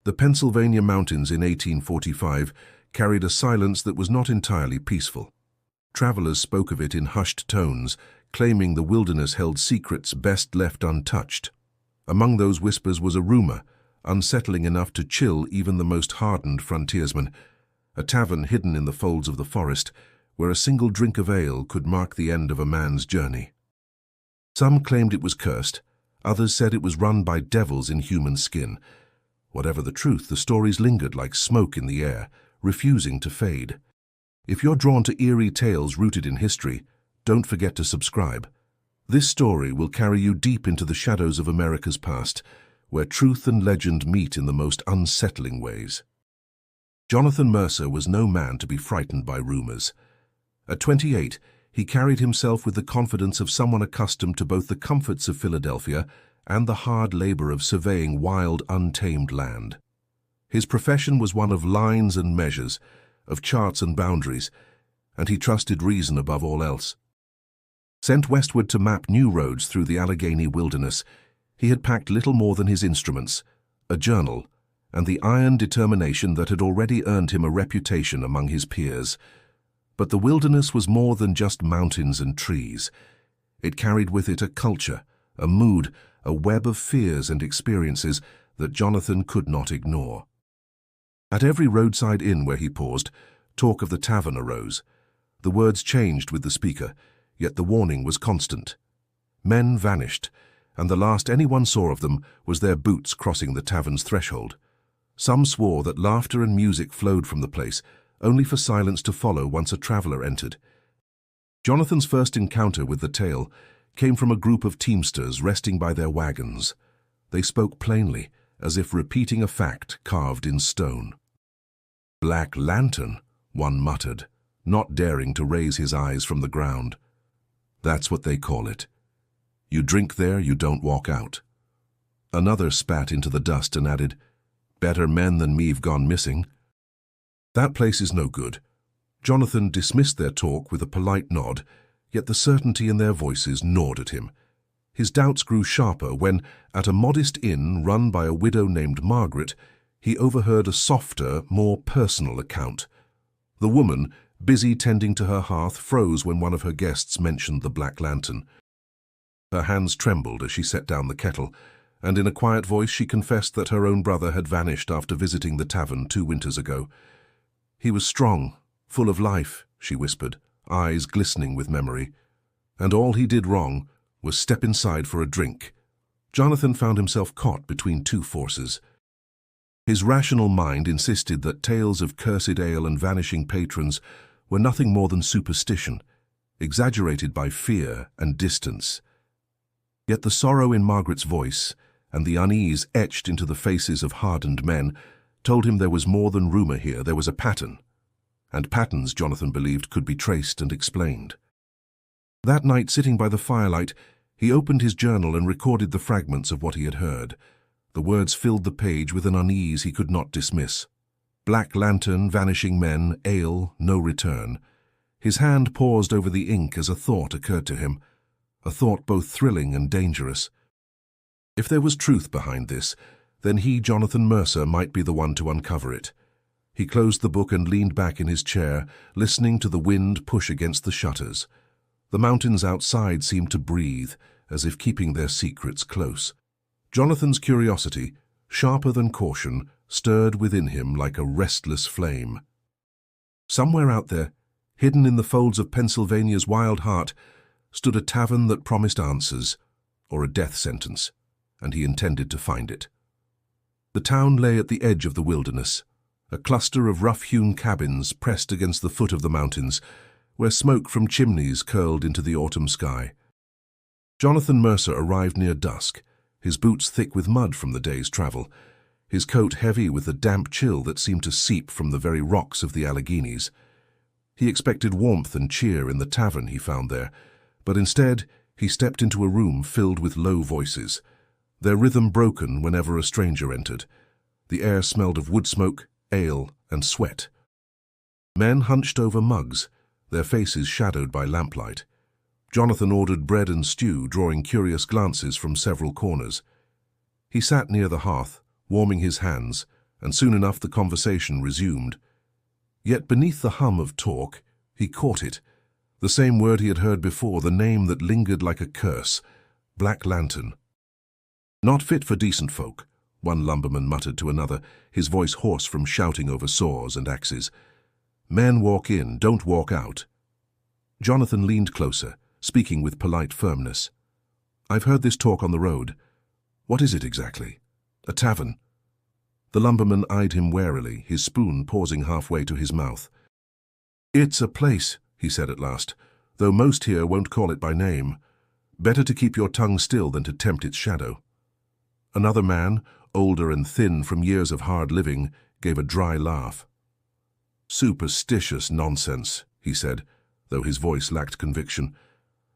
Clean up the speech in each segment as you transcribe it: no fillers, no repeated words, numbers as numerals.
The Pennsylvania mountains in 1845 carried a silence that was not entirely peaceful. Travelers spoke of it in hushed tones, claiming the wilderness held secrets best left untouched. Among those whispers was a rumor, unsettling enough to chill even the most hardened frontiersman, a tavern hidden in the folds of the forest, where a single drink of ale could mark the end of a man's journey. Some claimed it was cursed, others said it was run by devils in human skin. Whatever the truth, the stories lingered like smoke in the air, refusing to fade. If you're drawn to eerie tales rooted in history, don't forget to subscribe. This story will carry you deep into the shadows of America's past, where truth and legend meet in the most unsettling ways. Jonathan Mercer was no man to be frightened by rumors. At 28, he carried himself with the confidence of someone accustomed to both the comforts of Philadelphia and the hard labor of surveying wild, untamed land. His profession was one of lines and measures, of charts and boundaries, and he trusted reason above all else. Sent westward to map new roads through the Allegheny wilderness, he had packed little more than his instruments, a journal, and the iron determination that had already earned him a reputation among his peers. But the wilderness was more than just mountains and trees. It carried with it a culture, a mood, a web of fears and experiences that Jonathan could not ignore. At every roadside inn where he paused, talk of the tavern arose. The words changed with the speaker, yet the warning was constant. Men vanished, and the last anyone saw of them was their boots crossing the tavern's threshold. Some swore that laughter and music flowed from the place, only for silence to follow once a traveler entered. Jonathan's first encounter with the tale came from a group of teamsters resting by their wagons. They spoke plainly, as if repeating a fact carved in stone. "Black Lantern," one muttered, not daring to raise his eyes from the ground. "That's what they call it. You drink there, you don't walk out." Another spat into the dust and added, "Better men than me've gone missing." "That place is no good." Jonathan dismissed their talk with a polite nod, yet the certainty in their voices gnawed at him. His doubts grew sharper when, at a modest inn run by a widow named Margaret, he overheard a softer, more personal account. The woman, busy tending to her hearth, froze when one of her guests mentioned the Black Lantern. Her hands trembled as she set down the kettle, and in a quiet voice she confessed that her own brother had vanished after visiting the tavern 2 winters ago. "He was strong, full of life," she whispered, eyes glistening with memory. "And all he did wrong was step inside for a drink." Jonathan found himself caught between two forces. His rational mind insisted that tales of cursed ale and vanishing patrons were nothing more than superstition, exaggerated by fear and distance. Yet the sorrow in Margaret's voice and the unease etched into the faces of hardened men told him there was more than rumor here, there was a pattern. And patterns, Jonathan believed, could be traced and explained. That night, sitting by the firelight, he opened his journal and recorded the fragments of what he had heard. The words filled the page with an unease he could not dismiss. Black Lantern, vanishing men, ale, no return. His hand paused over the ink as a thought occurred to him, a thought both thrilling and dangerous. If there was truth behind this, then he, Jonathan Mercer, might be the one to uncover it. He closed the book and leaned back in his chair, listening to the wind push against the shutters. The mountains outside seemed to breathe, as if keeping their secrets close. Jonathan's curiosity, sharper than caution, stirred within him like a restless flame. Somewhere out there, hidden in the folds of Pennsylvania's wild heart, stood a tavern that promised answers, or a death sentence, and he intended to find it. The town lay at the edge of the wilderness, a cluster of rough-hewn cabins pressed against the foot of the mountains, where smoke from chimneys curled into the autumn sky. Jonathan Mercer arrived near dusk, his boots thick with mud from the day's travel, his coat heavy with the damp chill that seemed to seep from the very rocks of the Alleghenies. He expected warmth and cheer in the tavern he found there, but instead he stepped into a room filled with low voices, their rhythm broken whenever a stranger entered. The air smelled of wood smoke, ale, and sweat. Men hunched over mugs, their faces shadowed by lamplight. Jonathan ordered bread and stew, drawing curious glances from several corners. He sat near the hearth, warming his hands, and soon enough the conversation resumed. Yet beneath the hum of talk, he caught it, the same word he had heard before, the name that lingered like a curse, Black Lantern. "Not fit for decent folk," one lumberman muttered to another, his voice hoarse from shouting over saws and axes. "Men walk in, don't walk out." Jonathan leaned closer, speaking with polite firmness. "I've heard this talk on the road. What is it exactly? A tavern?" The lumberman eyed him warily, his spoon pausing halfway to his mouth. "It's a place," he said at last, "though most here won't call it by name. Better to keep your tongue still than to tempt its shadow." Another man, older and thin from years of hard living, gave a dry laugh. "Superstitious nonsense," he said, though his voice lacked conviction.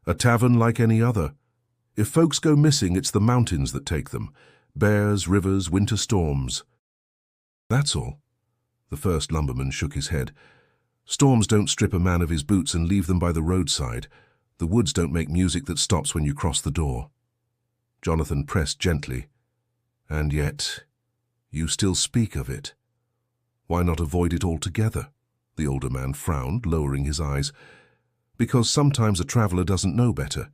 "A tavern like any other. If folks go missing, it's the mountains that take them. Bears, rivers, winter storms." "That's all." The first lumberman shook his head. "Storms don't strip a man of his boots and leave them by the roadside. The woods don't make music that stops when you cross the door." Jonathan pressed gently. "And yet, you still speak of it. Why not avoid it altogether?" The older man frowned, lowering his eyes. "Because sometimes a traveler doesn't know better.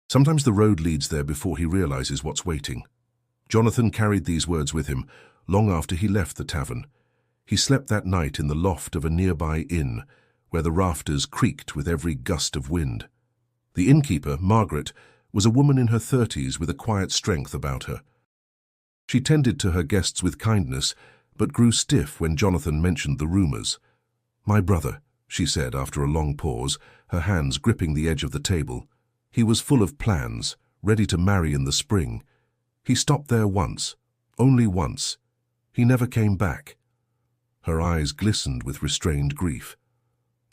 Sometimes the road leads there before he realizes what's waiting." Jonathan carried these words with him long after he left the tavern. He slept that night in the loft of a nearby inn, where the rafters creaked with every gust of wind. The innkeeper, Margaret, was a woman in her 30s with a quiet strength about her. She tended to her guests with kindness, but grew stiff when Jonathan mentioned the rumors. "My brother," she said after a long pause, her hands gripping the edge of the table. "He was full of plans, ready to marry in the spring. He stopped there once, only once. He never came back." Her eyes glistened with restrained grief.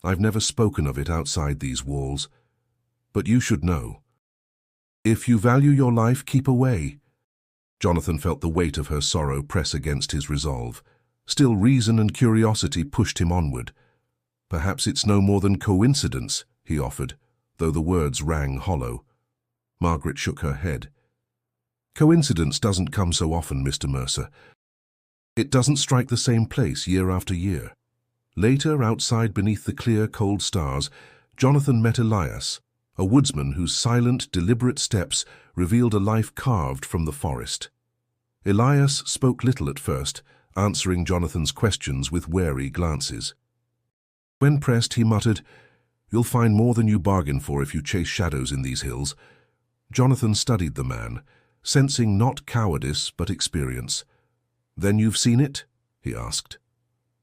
"I've never spoken of it outside these walls. But you should know. If you value your life, keep away." Jonathan felt the weight of her sorrow press against his resolve. Still, reason and curiosity pushed him onward. "Perhaps it's no more than coincidence," he offered, though the words rang hollow. Margaret shook her head. "Coincidence doesn't come so often, Mr. Mercer. It doesn't strike the same place year after year." Later, outside beneath the clear, cold stars, Jonathan met Elias, a woodsman whose silent, deliberate steps revealed a life carved from the forest. Elias spoke little at first, answering Jonathan's questions with wary glances. When pressed, he muttered, "You'll find more than you bargain for if you chase shadows in these hills." Jonathan studied the man, sensing not cowardice but experience. "Then you've seen it?" he asked.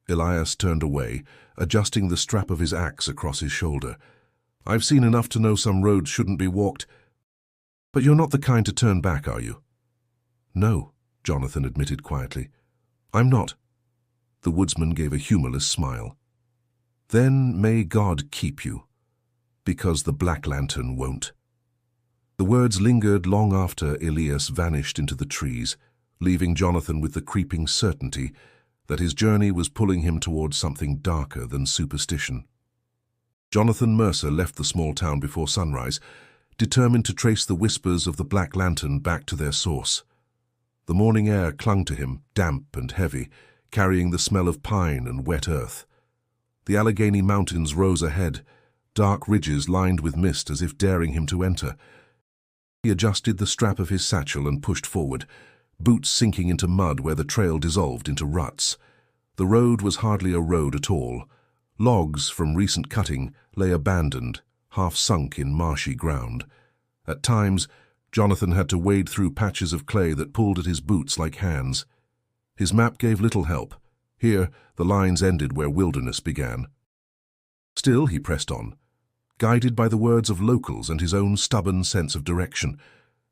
Elias turned away, adjusting the strap of his axe across his shoulder. "I've seen enough to know some roads shouldn't be walked. But you're not the kind to turn back, are you?" "No," Jonathan admitted quietly. "I'm not." The woodsman gave a humorless smile. "Then may God keep you, because the Black Lantern won't." The words lingered long after Elias vanished into the trees, leaving Jonathan with the creeping certainty that his journey was pulling him towards something darker than superstition. Jonathan Mercer left the small town before sunrise, determined to trace the whispers of the Black Lantern back to their source. The morning air clung to him, damp and heavy, carrying the smell of pine and wet earth. The Allegheny Mountains rose ahead, dark ridges lined with mist as if daring him to enter. He adjusted the strap of his satchel and pushed forward, boots sinking into mud where the trail dissolved into ruts. The road was hardly a road at all. Logs from recent cutting lay abandoned, half sunk in marshy ground. At times, Jonathan had to wade through patches of clay that pulled at his boots like hands. His map gave little help. Here, the lines ended where wilderness began. Still, he pressed on, guided by the words of locals and his own stubborn sense of direction.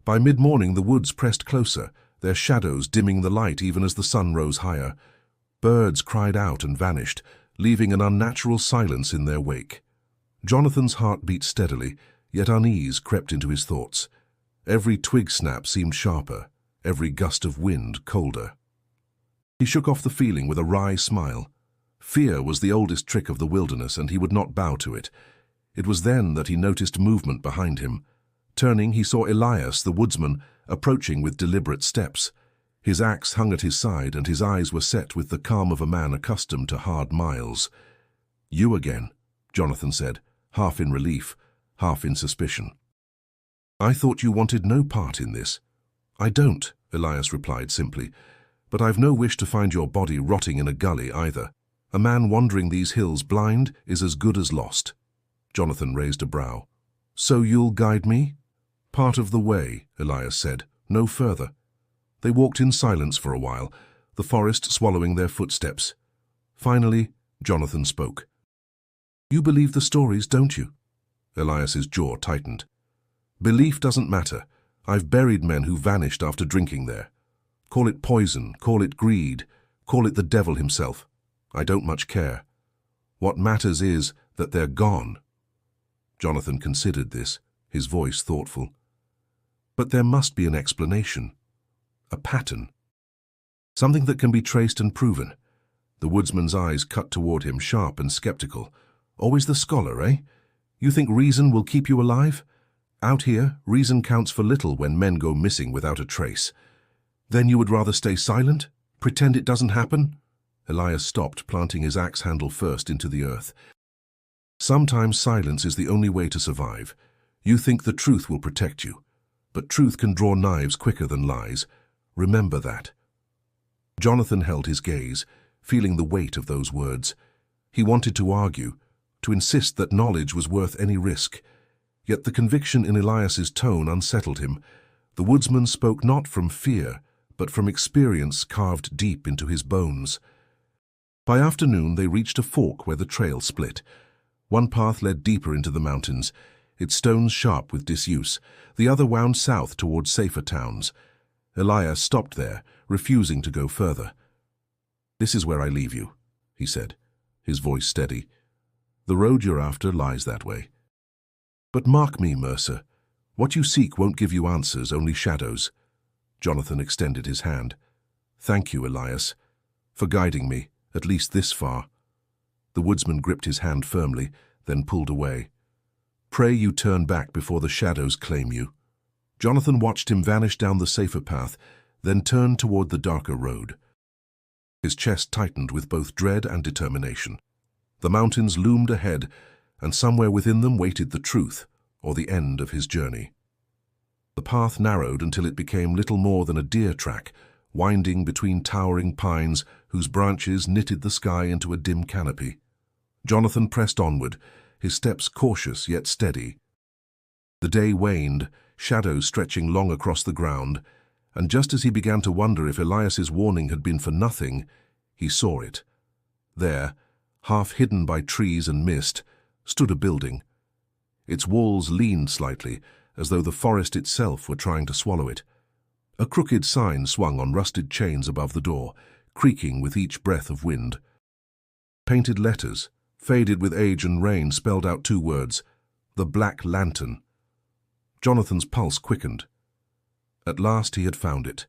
By mid-morning, the woods pressed closer, their shadows dimming the light even as the sun rose higher. Birds cried out and vanished, leaving an unnatural silence in their wake. Jonathan's heart beat steadily, yet unease crept into his thoughts. Every twig snap seemed sharper, every gust of wind colder. He shook off the feeling with a wry smile. Fear was the oldest trick of the wilderness, and he would not bow to it. It was then that he noticed movement behind him. Turning, he saw Elias, the woodsman, approaching with deliberate steps. His axe hung at his side, and his eyes were set with the calm of a man accustomed to hard miles. "You again," Jonathan said, half in relief, half in suspicion. "I thought you wanted no part in this." "I don't," Elias replied simply, "but I've no wish to find your body rotting in a gully either. A man wandering these hills blind is as good as lost." Jonathan raised a brow. "So you'll guide me?" "Part of the way," Elias said, "no further." They walked in silence for a while, the forest swallowing their footsteps. Finally, Jonathan spoke. "You believe the stories, don't you?" Elias's jaw tightened. "Belief doesn't matter. I've buried men who vanished after drinking there. Call it poison, call it greed, call it the devil himself. I don't much care. What matters is that they're gone." Jonathan considered this, his voice thoughtful. "But there must be an explanation. A pattern. Something that can be traced and proven." The woodsman's eyes cut toward him, sharp and skeptical. "Always the scholar, eh? You think reason will keep you alive? Out here, reason counts for little when men go missing without a trace. Then you would rather stay silent? Pretend it doesn't happen?" Elias stopped, planting his axe handle first into the earth. "Sometimes silence is the only way to survive. You think the truth will protect you, but truth can draw knives quicker than lies. Remember that." Jonathan held his gaze, feeling the weight of those words. He wanted to argue, to insist that knowledge was worth any risk. Yet the conviction in Elias's tone unsettled him. The woodsman spoke not from fear, but from experience carved deep into his bones. By afternoon they reached a fork where the trail split. One path led deeper into the mountains, its stones sharp with disuse. The other wound south towards safer towns. Elias stopped there, refusing to go further. "This is where I leave you," he said, his voice steady. "The road you're after lies that way. But mark me, Mercer, what you seek won't give you answers, only shadows." Jonathan extended his hand. "Thank you, Elias, for guiding me, at least this far." The woodsman gripped his hand firmly, then pulled away. "Pray you turn back before the shadows claim you." Jonathan watched him vanish down the safer path, then turned toward the darker road. His chest tightened with both dread and determination. The mountains loomed ahead, and somewhere within them waited the truth, or the end of his journey. The path narrowed until it became little more than a deer track, winding between towering pines whose branches knitted the sky into a dim canopy. Jonathan pressed onward, his steps cautious yet steady. The day waned, shadows stretching long across the ground, and just as he began to wonder if Elias's warning had been for nothing, he saw it. There, half hidden by trees and mist, stood a building. Its walls leaned slightly, as though the forest itself were trying to swallow it. A crooked sign swung on rusted chains above the door, creaking with each breath of wind. Painted letters, faded with age and rain, spelled out two words: "The Black Lantern." Jonathan's pulse quickened. At last he had found it.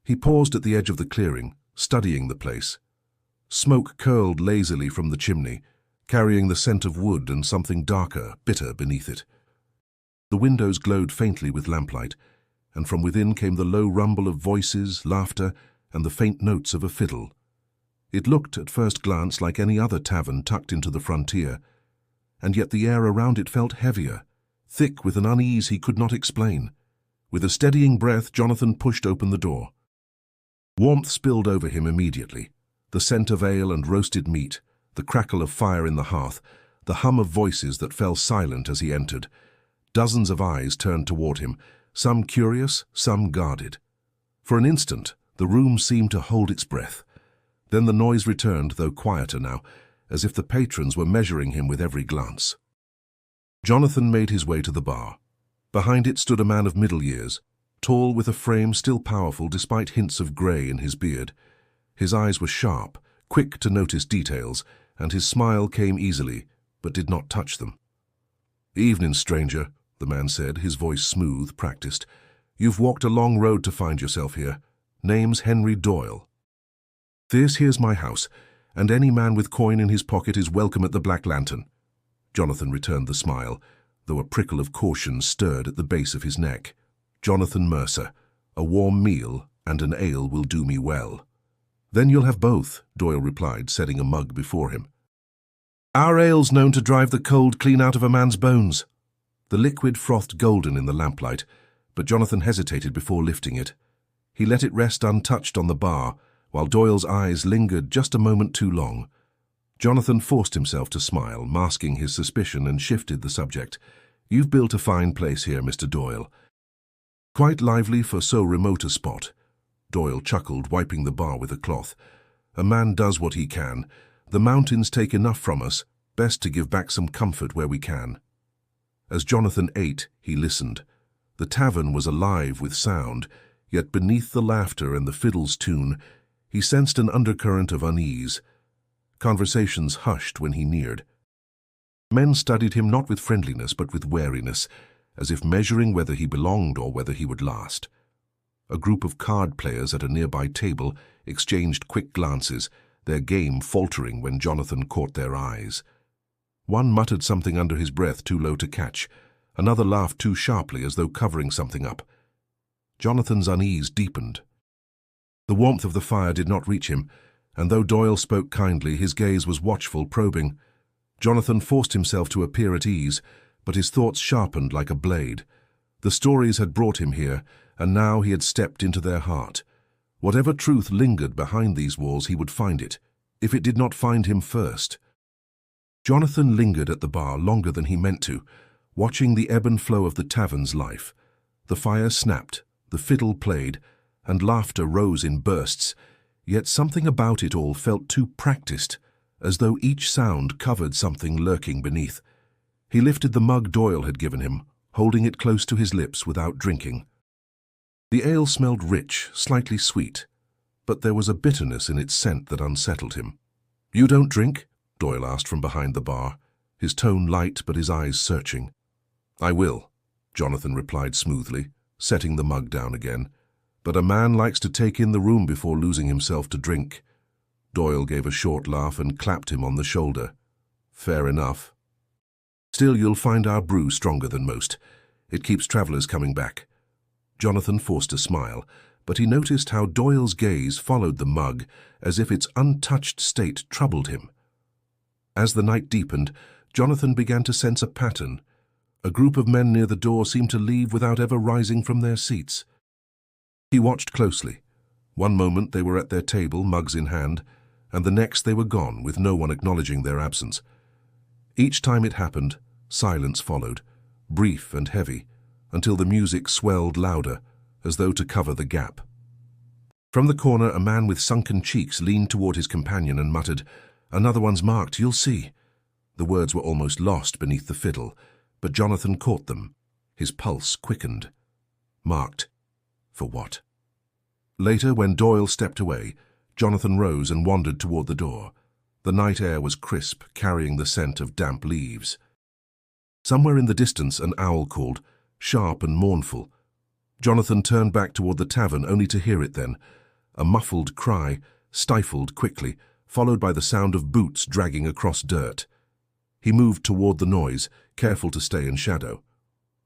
He paused at the edge of the clearing, studying the place. Smoke curled lazily from the chimney, carrying the scent of wood and something darker, bitter beneath it. The windows glowed faintly with lamplight, and from within came the low rumble of voices, laughter, and the faint notes of a fiddle. It looked, at first glance, like any other tavern tucked into the frontier, and yet the air around it felt heavier, thick with an unease he could not explain. With a steadying breath, Jonathan pushed open the door. Warmth spilled over him immediately. The scent of ale and roasted meat, the crackle of fire in the hearth, the hum of voices that fell silent as he entered. Dozens of eyes turned toward him, some curious, some guarded. For an instant, the room seemed to hold its breath. Then the noise returned, though quieter now, as if the patrons were measuring him with every glance. Jonathan made his way to the bar. Behind it stood a man of middle years, tall with a frame still powerful despite hints of grey in his beard. His eyes were sharp, quick to notice details, and his smile came easily, but did not touch them. "Evening, stranger," the man said, his voice smooth, practiced. "You've walked a long road to find yourself here. Name's Henry Doyle. This here's my house, and any man with coin in his pocket is welcome at the Black Lantern." Jonathan returned the smile, though a prickle of caution stirred at the base of his neck. Jonathan Mercer, a warm meal and an ale will do me well." "Then you'll have both," Doyle replied, setting a mug before him. "Our ale's known to drive the cold clean out of a man's bones." The liquid frothed golden in the lamplight, but Jonathan hesitated before lifting it. He let it rest untouched on the bar, while Doyle's eyes lingered just a moment too long. Jonathan forced himself to smile, masking his suspicion, and shifted the subject. "You've built a fine place here, Mr. Doyle. Quite lively for so remote a spot." Doyle chuckled, wiping the bar with a cloth. "A man does what he can. The mountains take enough from us, best to give back some comfort where we can." As Jonathan ate, he listened. The tavern was alive with sound, yet beneath the laughter and the fiddle's tune, he sensed an undercurrent of unease. Conversations hushed when he neared. Men studied him not with friendliness but with wariness, as if measuring whether he belonged or whether he would last. A group of card players at a nearby table exchanged quick glances, their game faltering when Jonathan caught their eyes. One muttered something under his breath too low to catch. Another laughed too sharply as though covering something up. Jonathan's unease deepened. The warmth of the fire did not reach him, and though Doyle spoke kindly, his gaze was watchful, probing. Jonathan forced himself to appear at ease, but his thoughts sharpened like a blade. The stories had brought him here, and now he had stepped into their heart. Whatever truth lingered behind these walls, he would find it, if it did not find him first. Jonathan lingered at the bar longer than he meant to, watching the ebb and flow of the tavern's life. The fire snapped, the fiddle played, and laughter rose in bursts, yet something about it all felt too practiced, as though each sound covered something lurking beneath. He lifted the mug Doyle had given him, holding it close to his lips without drinking. The ale smelled rich, slightly sweet, but there was a bitterness in its scent that unsettled him. "You don't drink?" Doyle asked from behind the bar, his tone light but his eyes searching. "I will," Jonathan replied smoothly, setting the mug down again. "But a man likes to take in the room before losing himself to drink." Doyle gave a short laugh and clapped him on the shoulder. "Fair enough. Still, you'll find our brew stronger than most. It keeps travelers coming back." Jonathan forced a smile, but he noticed how Doyle's gaze followed the mug as if its untouched state troubled him. As the night deepened, Jonathan began to sense a pattern. A group of men near the door seemed to leave without ever rising from their seats. He watched closely. One moment they were at their table, mugs in hand, and the next they were gone, with no one acknowledging their absence. Each time it happened, silence followed, brief and heavy, until the music swelled louder, as though to cover the gap. From the corner, a man with sunken cheeks leaned toward his companion and muttered, "Another one's marked, you'll see." The words were almost lost beneath the fiddle, but Jonathan caught them. His pulse quickened. Marked. For what? Later, when Doyle stepped away, Jonathan rose and wandered toward the door. The night air was crisp, carrying the scent of damp leaves. Somewhere in the distance, an owl called, sharp and mournful. Jonathan turned back toward the tavern, only to hear it then. A muffled cry, stifled quickly, followed by the sound of boots dragging across dirt. He moved toward the noise, careful to stay in shadow.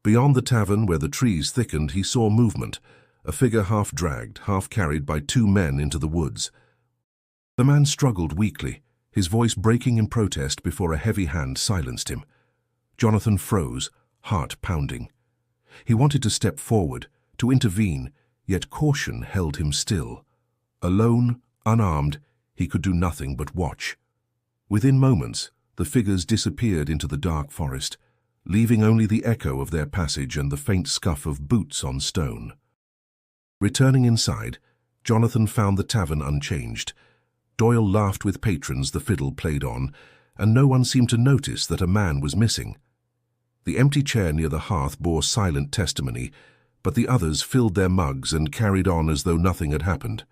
Beyond the tavern, where the trees thickened, he saw movement, a figure half dragged, half carried by two men into the woods. The man struggled weakly, his voice breaking in protest before a heavy hand silenced him. Jonathan froze, heart pounding. He wanted to step forward, to intervene, yet caution held him still. Alone, unarmed, he could do nothing but watch. Within moments, the figures disappeared into the dark forest, leaving only the echo of their passage and the faint scuff of boots on stone. Returning inside, Jonathan found the tavern unchanged. Doyle laughed with patrons the fiddle played on, and no one seemed to notice that a man was missing. The empty chair near the hearth bore silent testimony, but the others filled their mugs and carried on as though nothing had happened.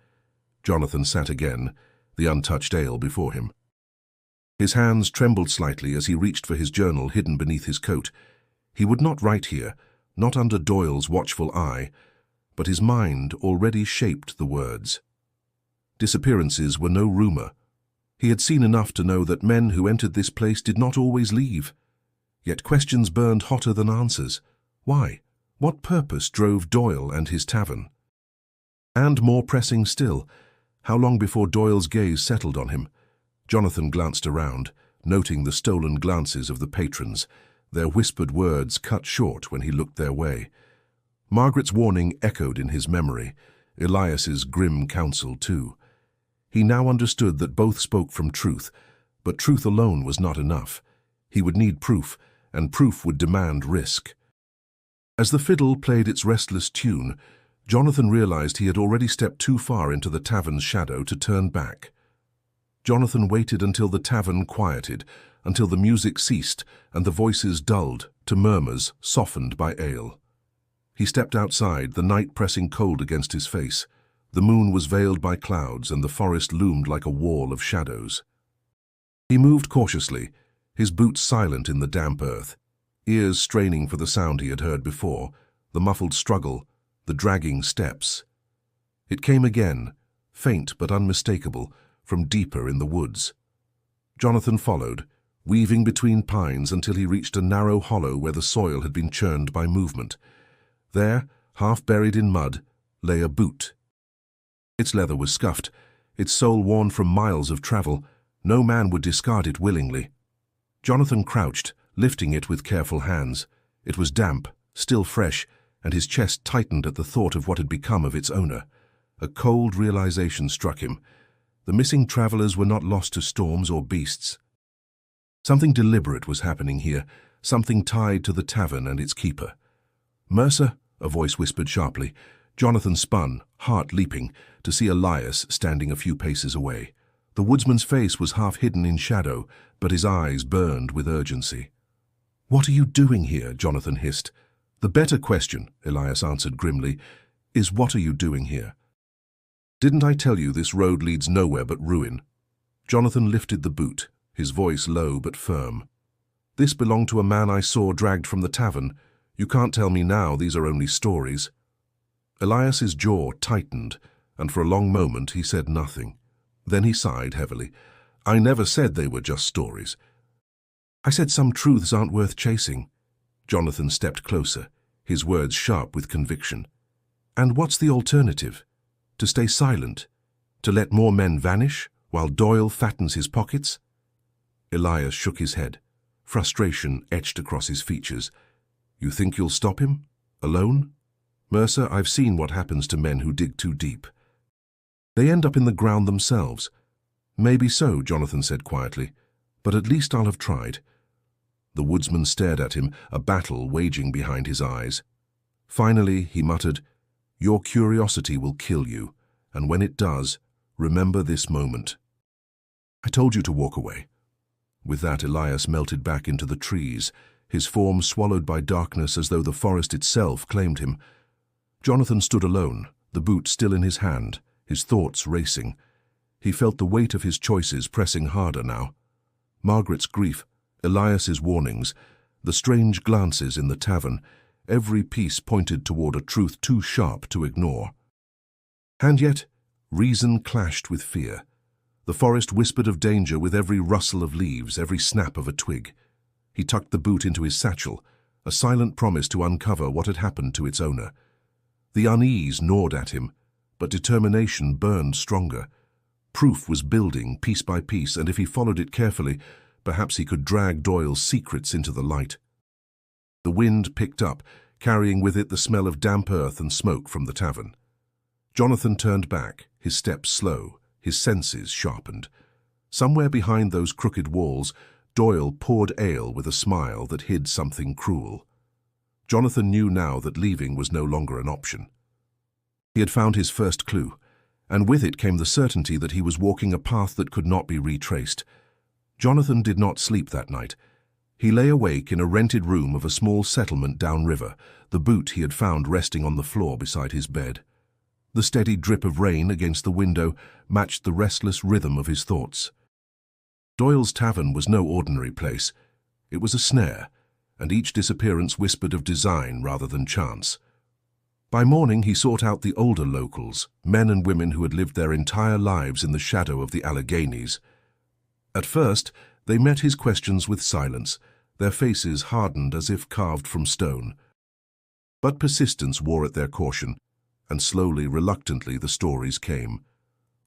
Jonathan sat again, the untouched ale before him. His hands trembled slightly as he reached for his journal hidden beneath his coat. He would not write here, not under Doyle's watchful eye, but his mind already shaped the words. Disappearances were no rumor. He had seen enough to know that men who entered this place did not always leave. Yet questions burned hotter than answers. Why? What purpose drove Doyle and his tavern? And more pressing still, how long before Doyle's gaze settled on him? Jonathan glanced around, noting the stolen glances of the patrons, their whispered words cut short when he looked their way. Margaret's warning echoed in his memory, Elias's grim counsel too. He now understood that both spoke from truth, but truth alone was not enough. He would need proof, and proof would demand risk. As the fiddle played its restless tune, Jonathan realized he had already stepped too far into the tavern's shadow to turn back. Jonathan waited until the tavern quieted, until the music ceased and the voices dulled to murmurs softened by ale. He stepped outside, the night pressing cold against his face. The moon was veiled by clouds and the forest loomed like a wall of shadows. He moved cautiously, his boots silent in the damp earth, ears straining for the sound he had heard before, the muffled struggle, the dragging steps. It came again, faint but unmistakable, from deeper in the woods. Jonathan followed, weaving between pines until he reached a narrow hollow where the soil had been churned by movement. There, half buried in mud, lay a boot. Its leather was scuffed, its sole worn from miles of travel. No man would discard it willingly. Jonathan crouched, lifting it with careful hands. It was damp, still fresh, and his chest tightened at the thought of what had become of its owner. A cold realization struck him. The missing travelers were not lost to storms or beasts. Something deliberate was happening here, something tied to the tavern and its keeper. "Mercer," a voice whispered sharply. Jonathan spun, heart leaping, to see Elias standing a few paces away. The woodsman's face was half hidden in shadow, but his eyes burned with urgency. "What are you doing here?" Jonathan hissed. "The better question," Elias answered grimly, "is what are you doing here? Didn't I tell you this road leads nowhere but ruin?" Jonathan lifted the boot, his voice low but firm. "This belonged to a man I saw dragged from the tavern. You can't tell me now these are only stories." Elias's jaw tightened, and for a long moment he said nothing. Then he sighed heavily. "I never said they were just stories. I said some truths aren't worth chasing." Jonathan stepped closer, his words sharp with conviction. "And what's the alternative? To stay silent? To let more men vanish, while Doyle fattens his pockets?" Elias shook his head, frustration etched across his features. "You think you'll stop him? Alone? Mercer, I've seen what happens to men who dig too deep. They end up in the ground themselves." "Maybe so," Jonathan said quietly, "but at least I'll have tried." The woodsman stared at him, a battle waging behind his eyes. Finally, he muttered, "Your curiosity will kill you, and when it does, remember this moment. I told you to walk away." With that, Elias melted back into the trees, his form swallowed by darkness as though the forest itself claimed him. Jonathan stood alone, the boot still in his hand, his thoughts racing. He felt the weight of his choices pressing harder now. Margaret's grief, Elias's warnings, the strange glances in the tavern, every piece pointed toward a truth too sharp to ignore. And yet, reason clashed with fear. The forest whispered of danger with every rustle of leaves, every snap of a twig. He tucked the boot into his satchel, a silent promise to uncover what had happened to its owner. The unease gnawed at him, but determination burned stronger. Proof was building piece by piece, and if he followed it carefully, perhaps he could drag Doyle's secrets into the light. The wind picked up, carrying with it the smell of damp earth and smoke from the tavern. Jonathan turned back, his steps slow, his senses sharpened. Somewhere behind those crooked walls, Doyle poured ale with a smile that hid something cruel. Jonathan knew now that leaving was no longer an option. He had found his first clue, and with it came the certainty that he was walking a path that could not be retraced. Jonathan did not sleep that night. He lay awake in a rented room of a small settlement downriver, the boot he had found resting on the floor beside his bed. The steady drip of rain against the window matched the restless rhythm of his thoughts. Doyle's tavern was no ordinary place. It was a snare, and each disappearance whispered of design rather than chance. By morning he sought out the older locals, men and women who had lived their entire lives in the shadow of the Alleghenies. At first, they met his questions with silence, their faces hardened as if carved from stone. But persistence wore at their caution, and slowly, reluctantly, the stories came.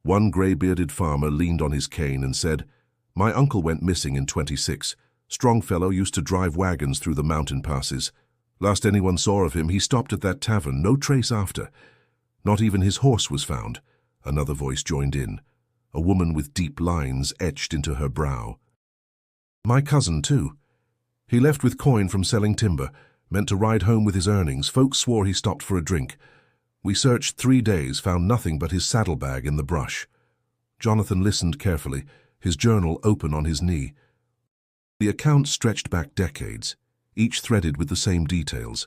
One grey-bearded farmer leaned on his cane and said, "My uncle went missing in '26. Strong fellow, used to drive wagons through the mountain passes. Last anyone saw of him, he stopped at that tavern, no trace after. Not even his horse was found." Another voice joined in, a woman with deep lines etched into her brow. "My cousin, too. He left with coin from selling timber, meant to ride home with his earnings. Folks swore he stopped for a drink. We searched 3 days, found nothing but his saddlebag in the brush." Jonathan listened carefully, his journal open on his knee. The account stretched back decades, each threaded with the same details.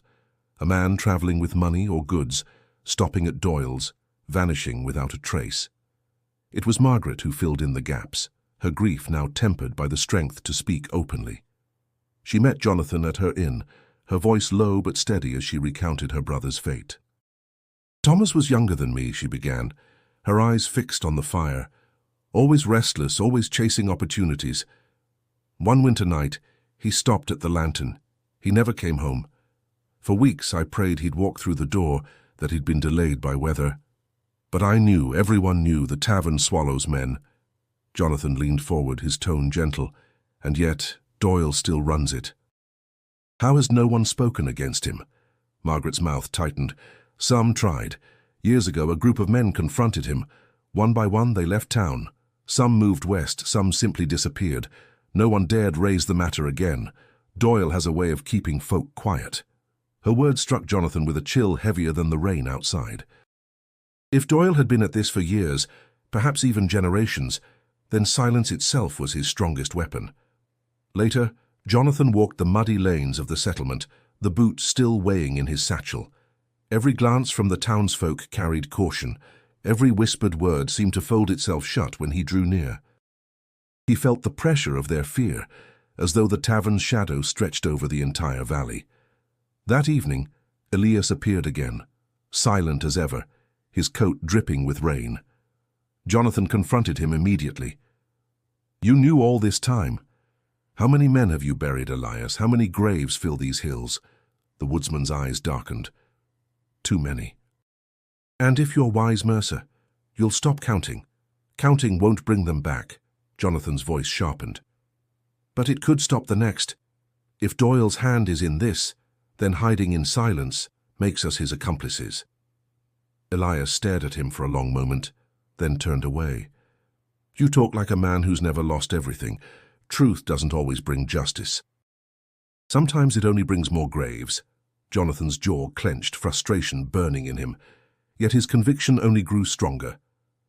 A man traveling with money or goods, stopping at Doyle's, vanishing without a trace. It was Margaret who filled in the gaps, her grief now tempered by the strength to speak openly. She met Jonathan at her inn, her voice low but steady as she recounted her brother's fate. "Thomas was younger than me," she began, her eyes fixed on the fire. "Always restless, always chasing opportunities. One winter night, he stopped at the lantern. He never came home. For weeks I prayed he'd walk through the door, that he'd been delayed by weather. But I knew, everyone knew, the tavern swallows men." Jonathan leaned forward, his tone gentle. "And yet, Doyle still runs it." "How has no one spoken against him?" Margaret's mouth tightened. "Some tried. Years ago, a group of men confronted him. One by one, they left town. Some moved west, some simply disappeared. No one dared raise the matter again. Doyle has a way of keeping folk quiet." Her words struck Jonathan with a chill heavier than the rain outside. If Doyle had been at this for years, perhaps even generations, then silence itself was his strongest weapon. Later, Jonathan walked the muddy lanes of the settlement, the boot still weighing in his satchel. Every glance from the townsfolk carried caution. Every whispered word seemed to fold itself shut when he drew near. He felt the pressure of their fear, as though the tavern's shadow stretched over the entire valley. That evening, Elias appeared again, silent as ever, his coat dripping with rain. Jonathan confronted him immediately. "You knew all this time. How many men have you buried, Elias? How many graves fill these hills?" The woodsman's eyes darkened. "Too many." "And if you're wise, Mercer, you'll stop counting. Counting won't bring them back." Jonathan's voice sharpened. "But it could stop the next. If Doyle's hand is in this, then hiding in silence makes us his accomplices." Elias stared at him for a long moment, then turned away. "You talk like a man who's never lost everything. Truth doesn't always bring justice. Sometimes it only brings more graves." Jonathan's jaw clenched, frustration burning in him. Yet his conviction only grew stronger.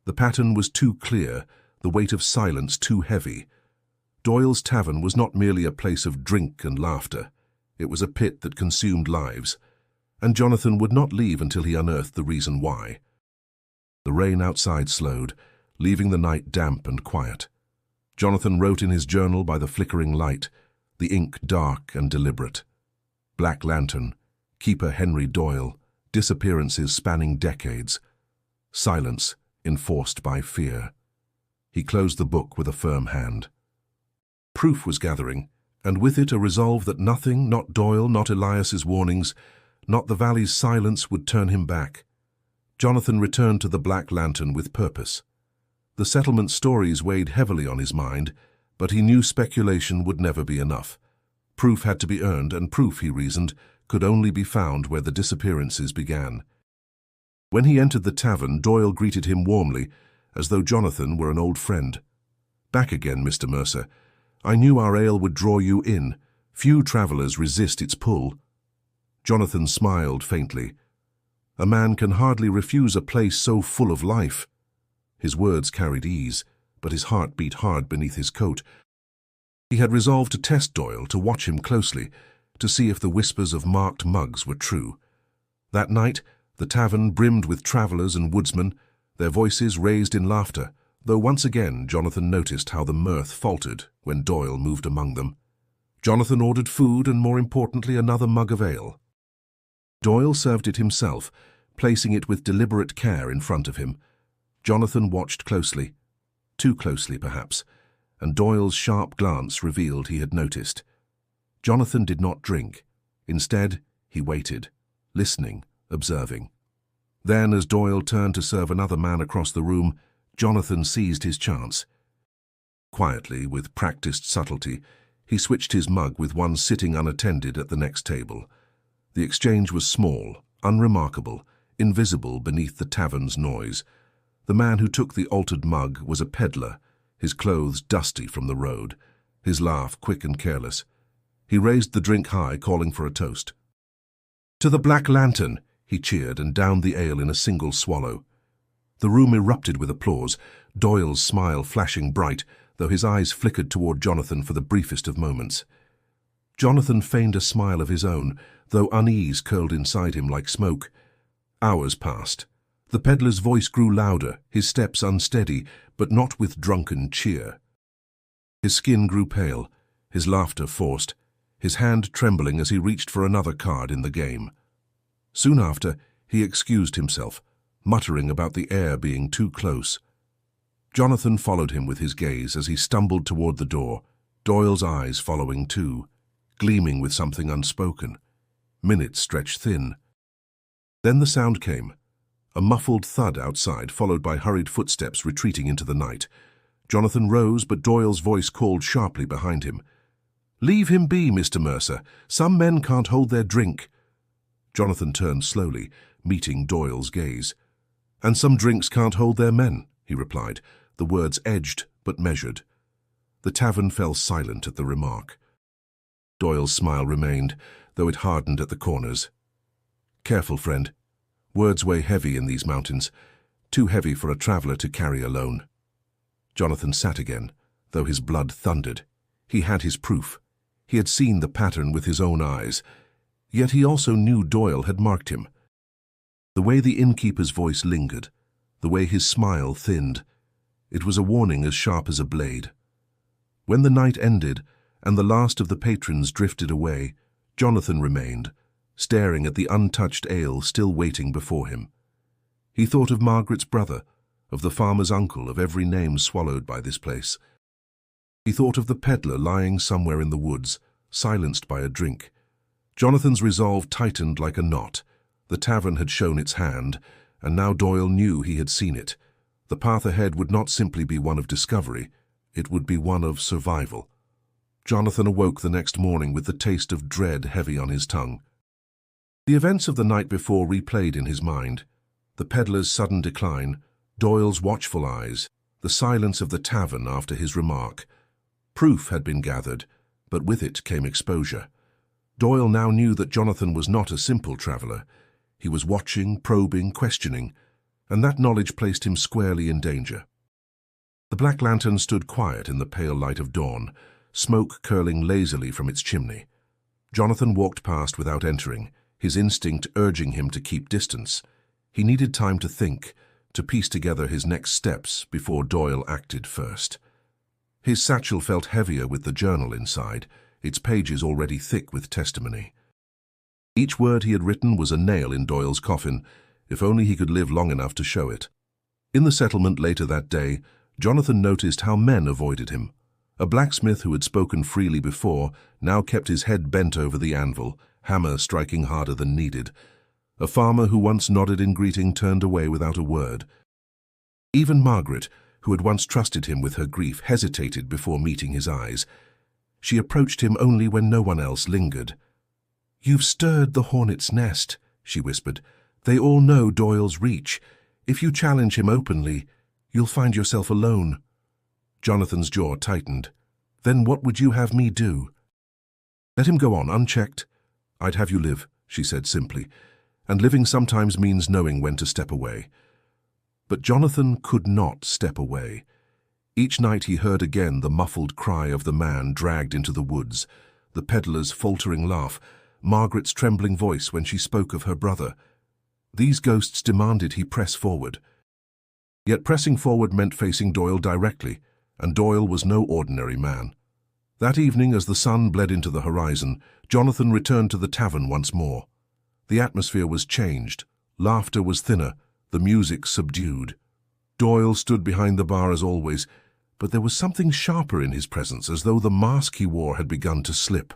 The pattern was too clear, the weight of silence too heavy. Doyle's Tavern was not merely a place of drink and laughter. It was a pit that consumed lives, and Jonathan would not leave until he unearthed the reason why. The rain outside slowed, leaving the night damp and quiet. Jonathan wrote in his journal by the flickering light, the ink dark and deliberate. Black Lantern, Keeper Henry Doyle, disappearances spanning decades. Silence enforced by fear. He closed the book with a firm hand. Proof was gathering, and with it a resolve that nothing, not Doyle, not Elias's warnings, not the valley's silence, would turn him back. Jonathan returned to the Black Lantern with purpose. The settlement stories weighed heavily on his mind, but he knew speculation would never be enough. Proof had to be earned, and proof, he reasoned, could only be found where the disappearances began. When he entered the tavern, Doyle greeted him warmly, as though Jonathan were an old friend. "Back again, Mr. Mercer. I knew our ale would draw you in. Few travelers resist its pull." Jonathan smiled faintly. A man can hardly refuse a place so full of life. His words carried ease, but his heart beat hard beneath his coat. He had resolved to test Doyle, to watch him closely, to see if the whispers of marked mugs were true. That night, the tavern brimmed with travelers and woodsmen, their voices raised in laughter, though once again Jonathan noticed how the mirth faltered when Doyle moved among them. Jonathan ordered food and, more importantly, another mug of ale. Doyle served it himself, placing it with deliberate care in front of him. Jonathan watched closely, too closely perhaps, and Doyle's sharp glance revealed he had noticed. Jonathan did not drink. Instead, he waited, listening, observing. Then, as Doyle turned to serve another man across the room, Jonathan seized his chance. Quietly, with practiced subtlety, he switched his mug with one sitting unattended at the next table. The exchange was small, unremarkable, invisible beneath the tavern's noise. The man who took the altered mug was a peddler, his clothes dusty from the road, his laugh quick and careless. He raised the drink high, calling for a toast. "To the Black Lantern!" he cheered and downed the ale in a single swallow. The room erupted with applause, Doyle's smile flashing bright, though his eyes flickered toward Jonathan for the briefest of moments. Jonathan feigned a smile of his own, though unease curled inside him like smoke. Hours passed. The peddler's voice grew louder, his steps unsteady, but not with drunken cheer. His skin grew pale, his laughter forced, his hand trembling as he reached for another card in the game. Soon after, he excused himself, muttering about the air being too close. Jonathan followed him with his gaze as he stumbled toward the door, Doyle's eyes following too, gleaming with something unspoken. Minutes stretched thin. Then the sound came, a muffled thud outside, followed by hurried footsteps retreating into the night. Jonathan rose, but Doyle's voice called sharply behind him. "Leave him be, Mr. Mercer. Some men can't hold their drink." Jonathan turned slowly, meeting Doyle's gaze. "And some drinks can't hold their men," he replied, the words edged but measured. The tavern fell silent at the remark. Doyle's smile remained, though it hardened at the corners. "Careful, friend. Words weigh heavy in these mountains, too heavy for a traveler to carry alone." Jonathan sat again, though his blood thundered. He had his proof. He had seen the pattern with his own eyes. Yet he also knew Doyle had marked him. The way the innkeeper's voice lingered, the way his smile thinned, it was a warning as sharp as a blade. When the night ended and the last of the patrons drifted away, Jonathan remained, staring at the untouched ale still waiting before him. He thought of Margaret's brother, of the farmer's uncle, of every name swallowed by this place. He thought of the peddler lying somewhere in the woods, silenced by a drink. Jonathan's resolve tightened like a knot. The tavern had shown its hand, and now Doyle knew he had seen it. The path ahead would not simply be one of discovery, it would be one of survival. Jonathan awoke the next morning with the taste of dread heavy on his tongue. The events of the night before replayed in his mind. The peddler's sudden decline, Doyle's watchful eyes, the silence of the tavern after his remark. Proof had been gathered, but with it came exposure. Doyle now knew that Jonathan was not a simple traveler. He was watching, probing, questioning, and that knowledge placed him squarely in danger. The Black Lantern stood quiet in the pale light of dawn, smoke curling lazily from its chimney. Jonathan walked past without entering, his instinct urging him to keep distance. He needed time to think, to piece together his next steps before Doyle acted first. His satchel felt heavier with the journal inside, its pages already thick with testimony. Each word he had written was a nail in Doyle's coffin, if only he could live long enough to show it. In the settlement later that day, Jonathan noticed how men avoided him. A blacksmith who had spoken freely before now kept his head bent over the anvil, hammer striking harder than needed. A farmer who once nodded in greeting turned away without a word. Even Margaret, who had once trusted him with her grief, hesitated before meeting his eyes. She approached him only when no one else lingered. "You've stirred the hornet's nest," she whispered. "They all know Doyle's reach. If you challenge him openly, you'll find yourself alone." Jonathan's jaw tightened. "Then what would you have me do?" "Let him go on, unchecked." "I'd have you live," she said simply, "and living sometimes means knowing when to step away." But Jonathan could not step away. Each night he heard again the muffled cry of the man dragged into the woods, the peddler's faltering laugh, Margaret's trembling voice when she spoke of her brother. These ghosts demanded he press forward. Yet pressing forward meant facing Doyle directly, and Doyle was no ordinary man. That evening, as the sun bled into the horizon, Jonathan returned to the tavern once more. The atmosphere was changed, laughter was thinner, the music subdued. Doyle stood behind the bar as always, but there was something sharper in his presence, as though the mask he wore had begun to slip.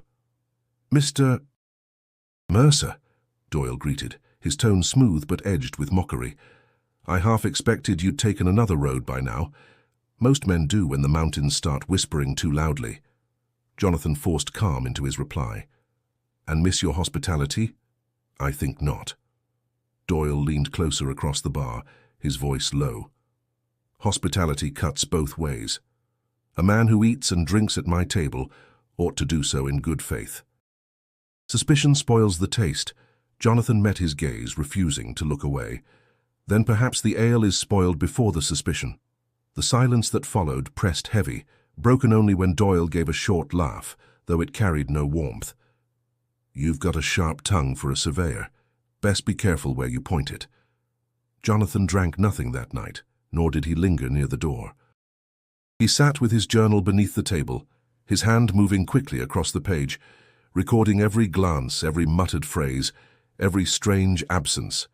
"Mr. Mercer," Doyle greeted, his tone smooth but edged with mockery. "I half expected you'd taken another road by now. Most men do when the mountains start whispering too loudly." Jonathan forced calm into his reply. "And miss your hospitality?" "I think not." Doyle leaned closer across the bar, his voice low. "Hospitality cuts both ways. A man who eats and drinks at my table ought to do so in good faith." Suspicion spoils the taste. Jonathan met his gaze, refusing to look away. Then perhaps the ale is spoiled before the suspicion. The silence that followed pressed heavy, broken only when Doyle gave a short laugh, though it carried no warmth. "You've got a sharp tongue for a surveyor. Best be careful where you point it." Jonathan drank nothing that night, nor did he linger near the door. He sat with his journal beneath the table, his hand moving quickly across the page, recording every glance, every muttered phrase, every strange absence.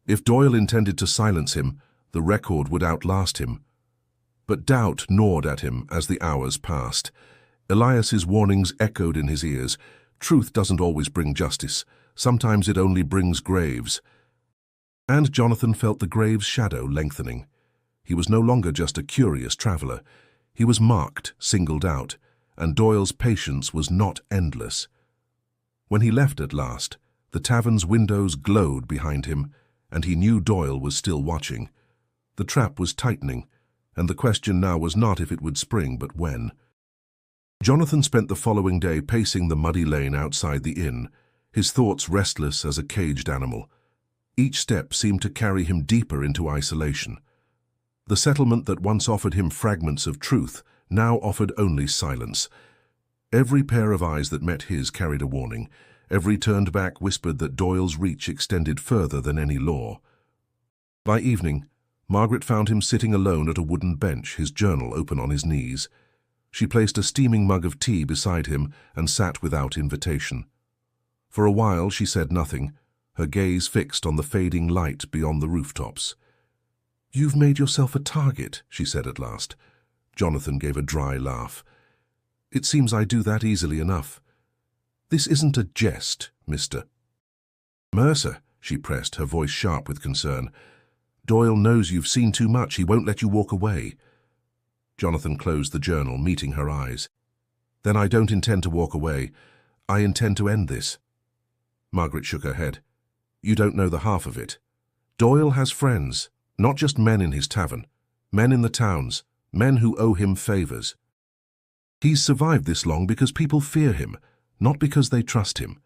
If Doyle intended to silence him, the record would outlast him. But doubt gnawed at him as the hours passed. Elias's warnings echoed in his ears. Truth doesn't always bring justice. Sometimes it only brings graves. And Jonathan felt the grave's shadow lengthening. He was no longer just a curious traveler. He was marked, singled out, and Doyle's patience was not endless. When he left at last, the tavern's windows glowed behind him, and he knew Doyle was still watching. The trap was tightening, and the question now was not if it would spring, but when. Jonathan spent the following day pacing the muddy lane outside the inn, his thoughts restless as a caged animal. Each step seemed to carry him deeper into isolation. The settlement that once offered him fragments of truth now offered only silence. Every pair of eyes that met his carried a warning. Every turned back whispered that Doyle's reach extended further than any law. By evening, Margaret found him sitting alone at a wooden bench, his journal open on his knees. She placed a steaming mug of tea beside him and sat without invitation. For a while she said nothing, her gaze fixed on the fading light beyond the rooftops. "You've made yourself a target," she said at last. Jonathan gave a dry laugh. "It seems I do that easily enough." "This isn't a jest, Mr. Mercer," she pressed, her voice sharp with concern. "Doyle knows you've seen too much. He won't let you walk away." Jonathan closed the journal, meeting her eyes. "Then I don't intend to walk away. I intend to end this." Margaret shook her head. "You don't know the half of it. Doyle has friends, not just men in his tavern, men in the towns, men who owe him favors. He's survived this long because people fear him, not because they trust him."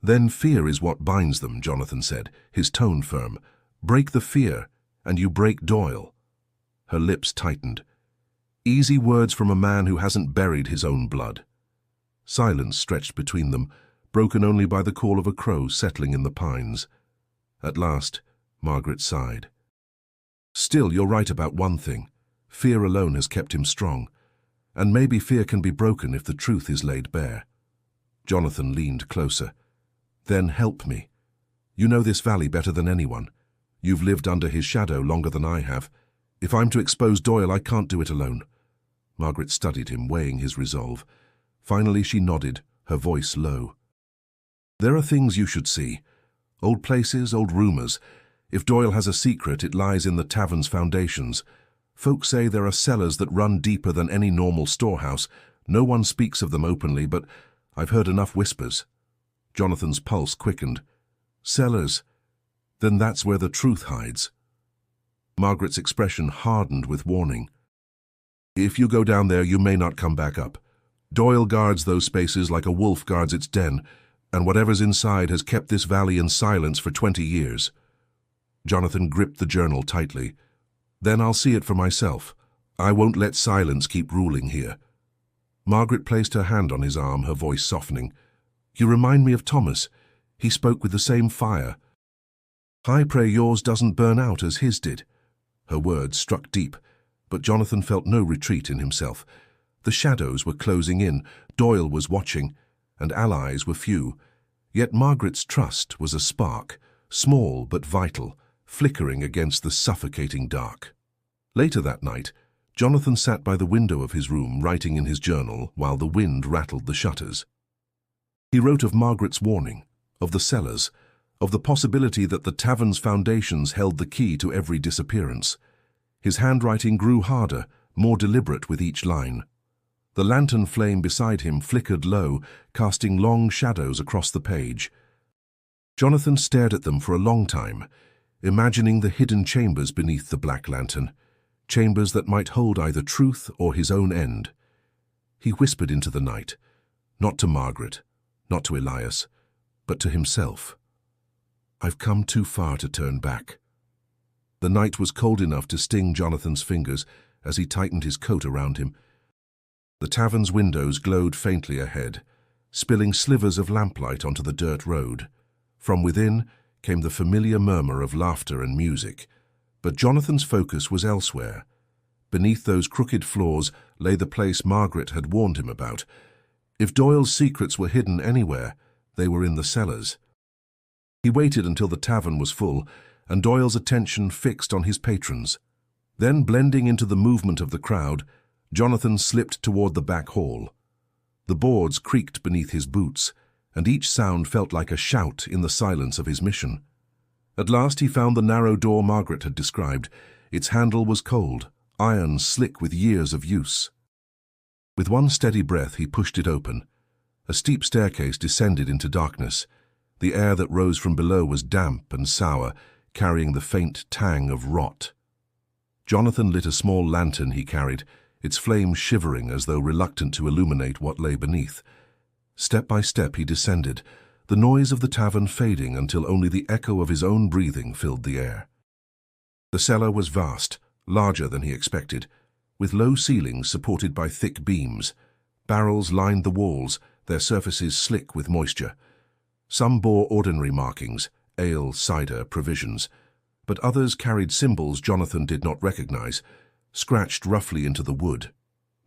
"Then fear is what binds them," Jonathan said, his tone firm. "Break the fear, and you break Doyle." Her lips tightened. Easy words from a man who hasn't buried his own blood. Silence stretched between them, broken only by the call of a crow settling in the pines. At last, Margaret sighed. "Still, you're right about one thing. Fear alone has kept him strong. And maybe fear can be broken if the truth is laid bare." Jonathan leaned closer. "Then help me. You know this valley better than anyone. You've lived under his shadow longer than I have. If I'm to expose Doyle, I can't do it alone." Margaret studied him, weighing his resolve. Finally she nodded, her voice low. "There are things you should see. Old places, old rumors. If Doyle has a secret, it lies in the tavern's foundations. Folk say there are cellars that run deeper than any normal storehouse. No one speaks of them openly, but I've heard enough whispers." Jonathan's pulse quickened. "Cellars? Then that's where the truth hides." Margaret's expression hardened with warning. "If you go down there, you may not come back up. Doyle guards those spaces like a wolf guards its den, and whatever's inside has kept this valley in silence for 20 years. Jonathan gripped the journal tightly. "Then I'll see it for myself. I won't let silence keep ruling here." Margaret placed her hand on his arm, her voice softening. "You remind me of Thomas. He spoke with the same fire. I pray yours doesn't burn out as his did." Her words struck deep, but Jonathan felt no retreat in himself. The shadows were closing in, Doyle was watching, and allies were few. Yet Margaret's trust was a spark, small but vital, flickering against the suffocating dark. Later that night, Jonathan sat by the window of his room writing in his journal while the wind rattled the shutters. He wrote of Margaret's warning, of the cellars, of the possibility that the tavern's foundations held the key to every disappearance. His handwriting grew harder, more deliberate with each line. The lantern flame beside him flickered low, casting long shadows across the page. Jonathan stared at them for a long time, imagining the hidden chambers beneath the black lantern, chambers that might hold either truth or his own end. He whispered into the night, not to Margaret, not to Elias, but to himself. "I've come too far to turn back." The night was cold enough to sting Jonathan's fingers as he tightened his coat around him. The tavern's windows glowed faintly ahead, spilling slivers of lamplight onto the dirt road. From within came the familiar murmur of laughter and music, but Jonathan's focus was elsewhere. Beneath those crooked floors lay the place Margaret had warned him about. If Doyle's secrets were hidden anywhere, they were in the cellars. He waited until the tavern was full, and Doyle's attention fixed on his patrons. Then, blending into the movement of the crowd, Jonathan slipped toward the back hall. The boards creaked beneath his boots, and each sound felt like a shout in the silence of his mission. At last he found the narrow door Margaret had described. Its handle was cold, iron slick with years of use. With one steady breath he pushed it open. A steep staircase descended into darkness. The air that rose from below was damp and sour, carrying the faint tang of rot. Jonathan lit a small lantern he carried, its flame shivering as though reluctant to illuminate what lay beneath. Step by step he descended, the noise of the tavern fading until only the echo of his own breathing filled the air. The cellar was vast, larger than he expected, with low ceilings supported by thick beams. Barrels lined the walls, their surfaces slick with moisture. Some bore ordinary markings, ale, cider, provisions, but others carried symbols Jonathan did not recognize, scratched roughly into the wood.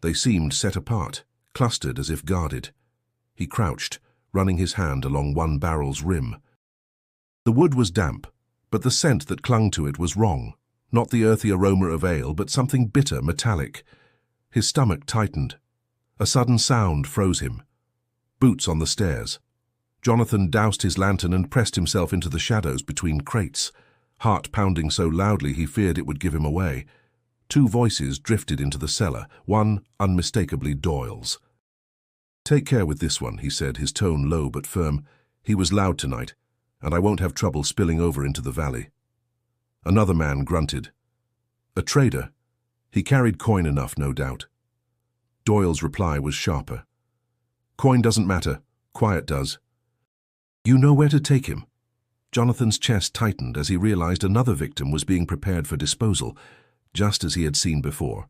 They seemed set apart, clustered as if guarded. He crouched, running his hand along one barrel's rim. The wood was damp, but the scent that clung to it was wrong. Not the earthy aroma of ale, but something bitter, metallic. His stomach tightened. A sudden sound froze him. Boots on the stairs. Jonathan doused his lantern and pressed himself into the shadows between crates, heart pounding so loudly he feared it would give him away. Two voices drifted into the cellar, one unmistakably Doyle's. "Take care with this one," he said, his tone low but firm. "He was loud tonight, and I won't have trouble spilling over into the valley." Another man grunted. "A trader. He carried coin enough, no doubt." Doyle's reply was sharper. "Coin doesn't matter. Quiet does." "You know where to take him." Jonathan's chest tightened as he realized another victim was being prepared for disposal, just as he had seen before.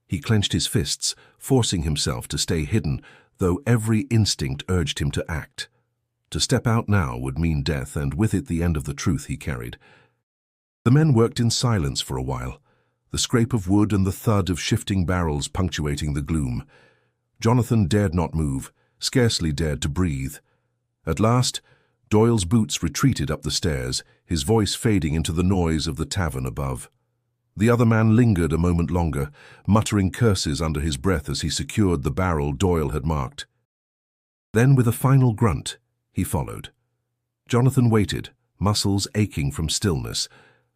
He clenched his fists, forcing himself to stay hidden, though every instinct urged him to act. To step out now would mean death, and with it the end of the truth he carried. The men worked in silence for a while, the scrape of wood and the thud of shifting barrels punctuating the gloom. Jonathan dared not move, scarcely dared to breathe. At last, Doyle's boots retreated up the stairs, his voice fading into the noise of the tavern above. The other man lingered a moment longer, muttering curses under his breath as he secured the barrel Doyle had marked. Then, with a final grunt, he followed. Jonathan waited, muscles aching from stillness,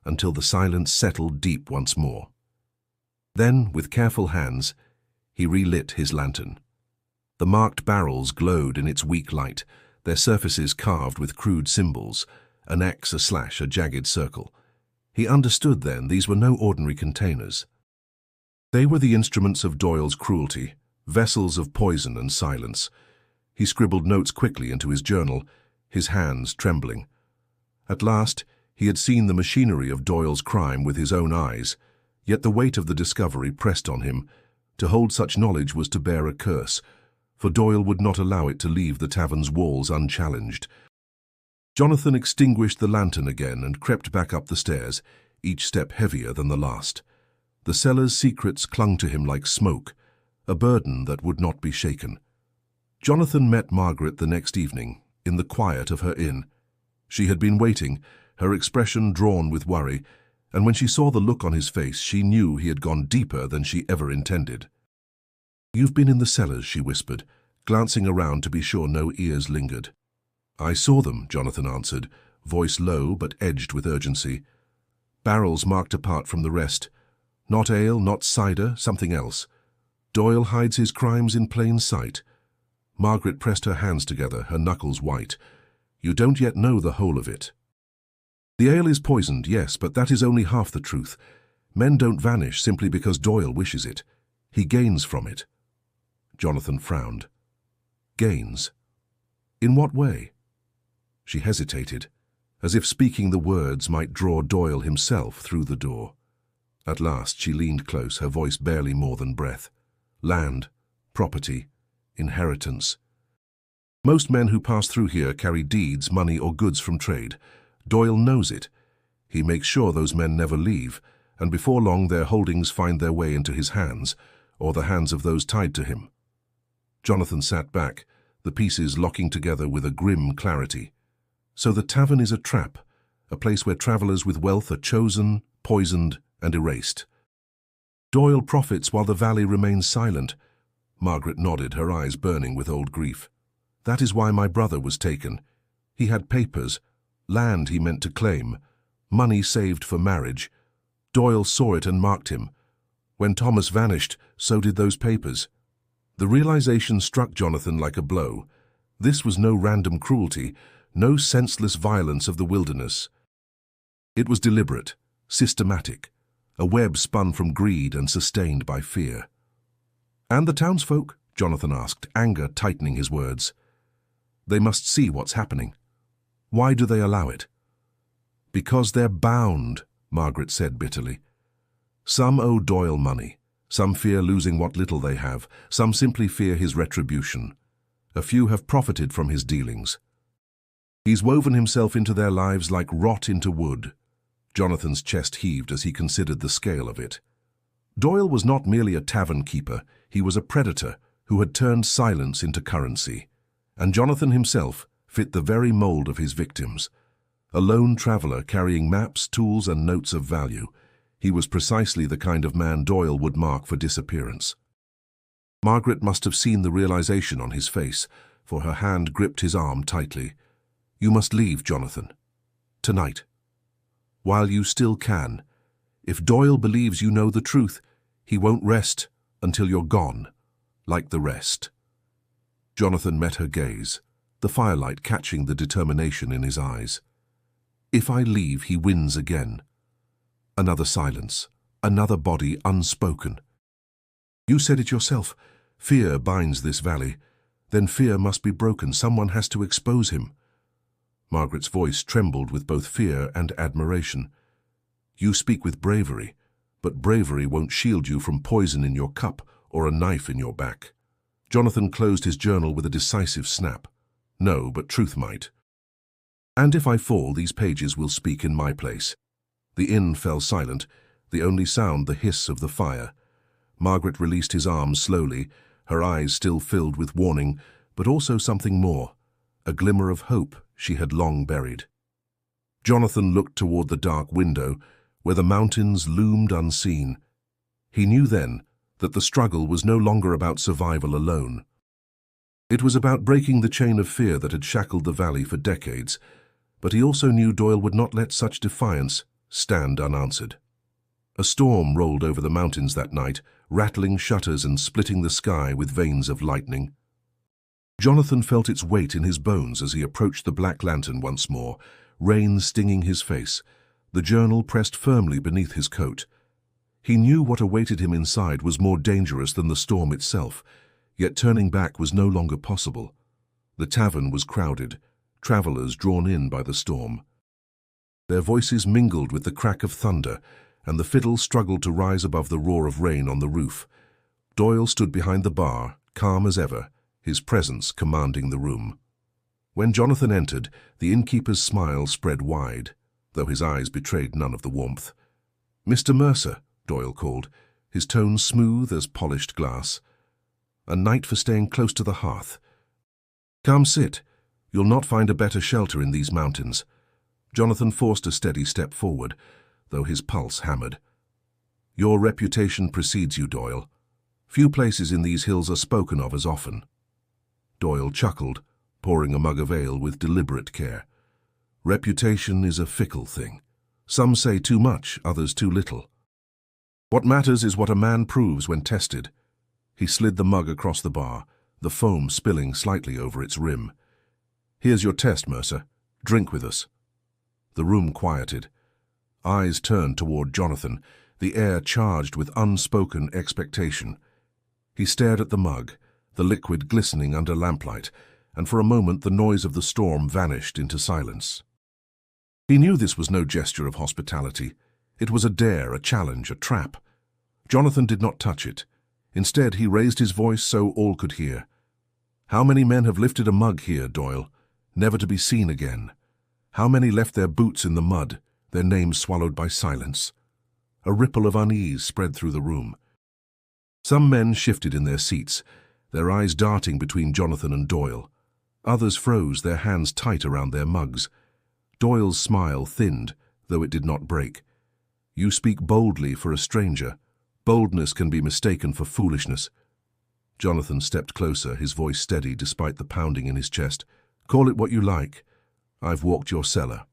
until the silence settled deep once more. Then, with careful hands, he relit his lantern. The marked barrels glowed in its weak light, their surfaces carved with crude symbols, an X, a slash, a jagged circle. He understood then these were no ordinary containers. They were the instruments of Doyle's cruelty, vessels of poison and silence. He scribbled notes quickly into his journal, his hands trembling. At last, he had seen the machinery of Doyle's crime with his own eyes, yet the weight of the discovery pressed on him. To hold such knowledge was to bear a curse, for Doyle would not allow it to leave the tavern's walls unchallenged. Jonathan extinguished the lantern again and crept back up the stairs, each step heavier than the last. The cellar's secrets clung to him like smoke, a burden that would not be shaken. Jonathan met Margaret the next evening, in the quiet of her inn. She had been waiting, her expression drawn with worry, and when she saw the look on his face, she knew he had gone deeper than she ever intended. "You've been in the cellars," she whispered, glancing around to be sure no ears lingered. "I saw them," Jonathan answered, voice low but edged with urgency. Barrels marked apart from the rest. Not ale, not cider, something else. Doyle hides his crimes in plain sight. Margaret pressed her hands together, her knuckles white. You don't yet know the whole of it. The ale is poisoned, yes, but that is only half the truth. Men don't vanish simply because Doyle wishes it. He gains from it. Jonathan frowned. Gains? In what way? She hesitated, as if speaking the words might draw Doyle himself through the door. At last she leaned close, her voice barely more than breath. Land, property, inheritance. Most men who pass through here carry deeds, money, or goods from trade. Doyle knows it. He makes sure those men never leave, and before long their holdings find their way into his hands, or the hands of those tied to him. Jonathan sat back, the pieces locking together with a grim clarity. So the tavern is a trap, a place where travelers with wealth are chosen, poisoned, and erased. Doyle profits while the valley remains silent. Margaret nodded, her eyes burning with old grief. That is why my brother was taken. He had papers, land he meant to claim, money saved for marriage. Doyle saw it and marked him. When Thomas vanished, so did those papers. The realization struck Jonathan like a blow. This was no random cruelty, no senseless violence of the wilderness. It was deliberate, systematic, a web spun from greed and sustained by fear. And the townsfolk? Jonathan asked, anger tightening his words. They must see what's happening. Why do they allow it? Because they're bound, Margaret said bitterly. Some owe Doyle money. Some fear losing what little they have. Some simply fear his retribution. A few have profited from his dealings. He's woven himself into their lives like rot into wood. Jonathan's chest heaved as he considered the scale of it. Doyle was not merely a tavern keeper. He was a predator who had turned silence into currency. And Jonathan himself fit the very mold of his victims. A lone traveler carrying maps, tools, and notes of value. He was precisely the kind of man Doyle would mark for disappearance. Margaret must have seen the realization on his face, for her hand gripped his arm tightly. You must leave, Jonathan. Tonight. While you still can. If Doyle believes you know the truth, he won't rest until you're gone, like the rest. Jonathan met her gaze, the firelight catching the determination in his eyes. If I leave, he wins again. Another silence, another body unspoken. You said it yourself. Fear binds this valley. Then fear must be broken. Someone has to expose him. Margaret's voice trembled with both fear and admiration. You speak with bravery, but bravery won't shield you from poison in your cup or a knife in your back. Jonathan closed his journal with a decisive snap. No, but truth might. And if I fall, these pages will speak in my place. The inn fell silent, the only sound the hiss of the fire. Margaret released his arms slowly, her eyes still filled with warning, but also something more, a glimmer of hope she had long buried. Jonathan looked toward the dark window, where the mountains loomed unseen. He knew then that the struggle was no longer about survival alone. It was about breaking the chain of fear that had shackled the valley for decades, but he also knew Doyle would not let such defiance stand unanswered. A storm rolled over the mountains that night, rattling shutters and splitting the sky with veins of lightning. Jonathan felt its weight in his bones as he approached the black lantern once more, rain stinging his face, the journal pressed firmly beneath his coat. He knew what awaited him inside was more dangerous than the storm itself, yet turning back was no longer possible. The tavern was crowded, travelers drawn in by the storm. Their voices mingled with the crack of thunder, and the fiddle struggled to rise above the roar of rain on the roof. Doyle stood behind the bar, calm as ever, his presence commanding the room. When Jonathan entered, the innkeeper's smile spread wide, though his eyes betrayed none of the warmth. "Mr. Mercer," Doyle called, his tone smooth as polished glass. "A night for staying close to the hearth. Come sit. You'll not find a better shelter in these mountains." Jonathan forced a steady step forward, though his pulse hammered. "Your reputation precedes you, Doyle. Few places in these hills are spoken of as often." Doyle chuckled, pouring a mug of ale with deliberate care. Reputation is a fickle thing. Some say too much, others too little. What matters is what a man proves when tested. He slid the mug across the bar, the foam spilling slightly over its rim. "Here's your test, Mercer. Drink with us." The room quieted. Eyes turned toward Jonathan, the air charged with unspoken expectation. He stared at the mug, the liquid glistening under lamplight, and for a moment the noise of the storm vanished into silence. He knew this was no gesture of hospitality. It was a dare, a challenge, a trap. Jonathan did not touch it. Instead, he raised his voice so all could hear. "How many men have lifted a mug here, Doyle, never to be seen again? How many left their boots in the mud, their names swallowed by silence?" A ripple of unease spread through the room. Some men shifted in their seats, their eyes darting between Jonathan and Doyle. Others froze, their hands tight around their mugs. Doyle's smile thinned, though it did not break. "You speak boldly for a stranger. Boldness can be mistaken for foolishness." Jonathan stepped closer, his voice steady despite the pounding in his chest. "Call it what you like. I've walked your cellar.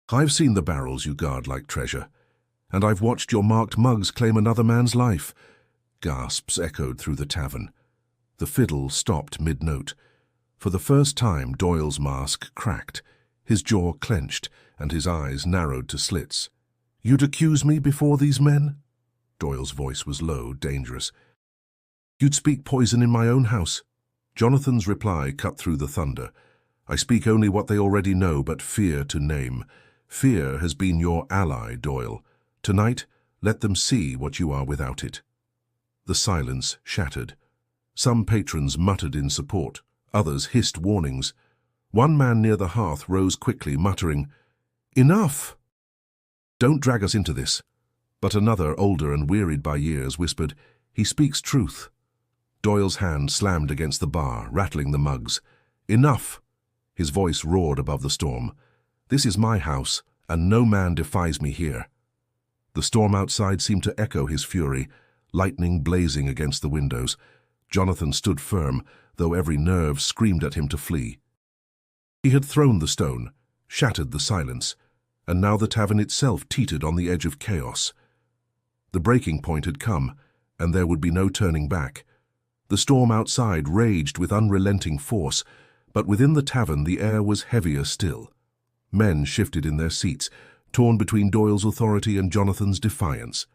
I've seen the barrels you guard like treasure, and I've watched your marked mugs claim another man's life." Gasps echoed through the tavern. The fiddle stopped mid-note. For the first time, Doyle's mask cracked. His jaw clenched, and his eyes narrowed to slits. "You'd accuse me before these men?" Doyle's voice was low, dangerous. "You'd speak poison in my own house?" Jonathan's reply cut through the thunder. "I speak only what they already know, but fear to name. Fear has been your ally, Doyle. Tonight, let them see what you are without it." The silence shattered. Some patrons muttered in support, others hissed warnings. One man near the hearth rose quickly, muttering, "Enough! Don't drag us into this." But another, older and wearied by years, whispered, "He speaks truth." Doyle's hand slammed against the bar, rattling the mugs. "Enough!" His voice roared above the storm. "This is my house, and no man defies me here." The storm outside seemed to echo his fury, lightning blazing against the windows. Jonathan stood firm, though every nerve screamed at him to flee. He had thrown the stone, shattered the silence, and now the tavern itself teetered on the edge of chaos. The breaking point had come, and there would be no turning back. The storm outside raged with unrelenting force, but within the tavern the air was heavier still. Men shifted in their seats, torn between Doyle's authority and Jonathan's defiance.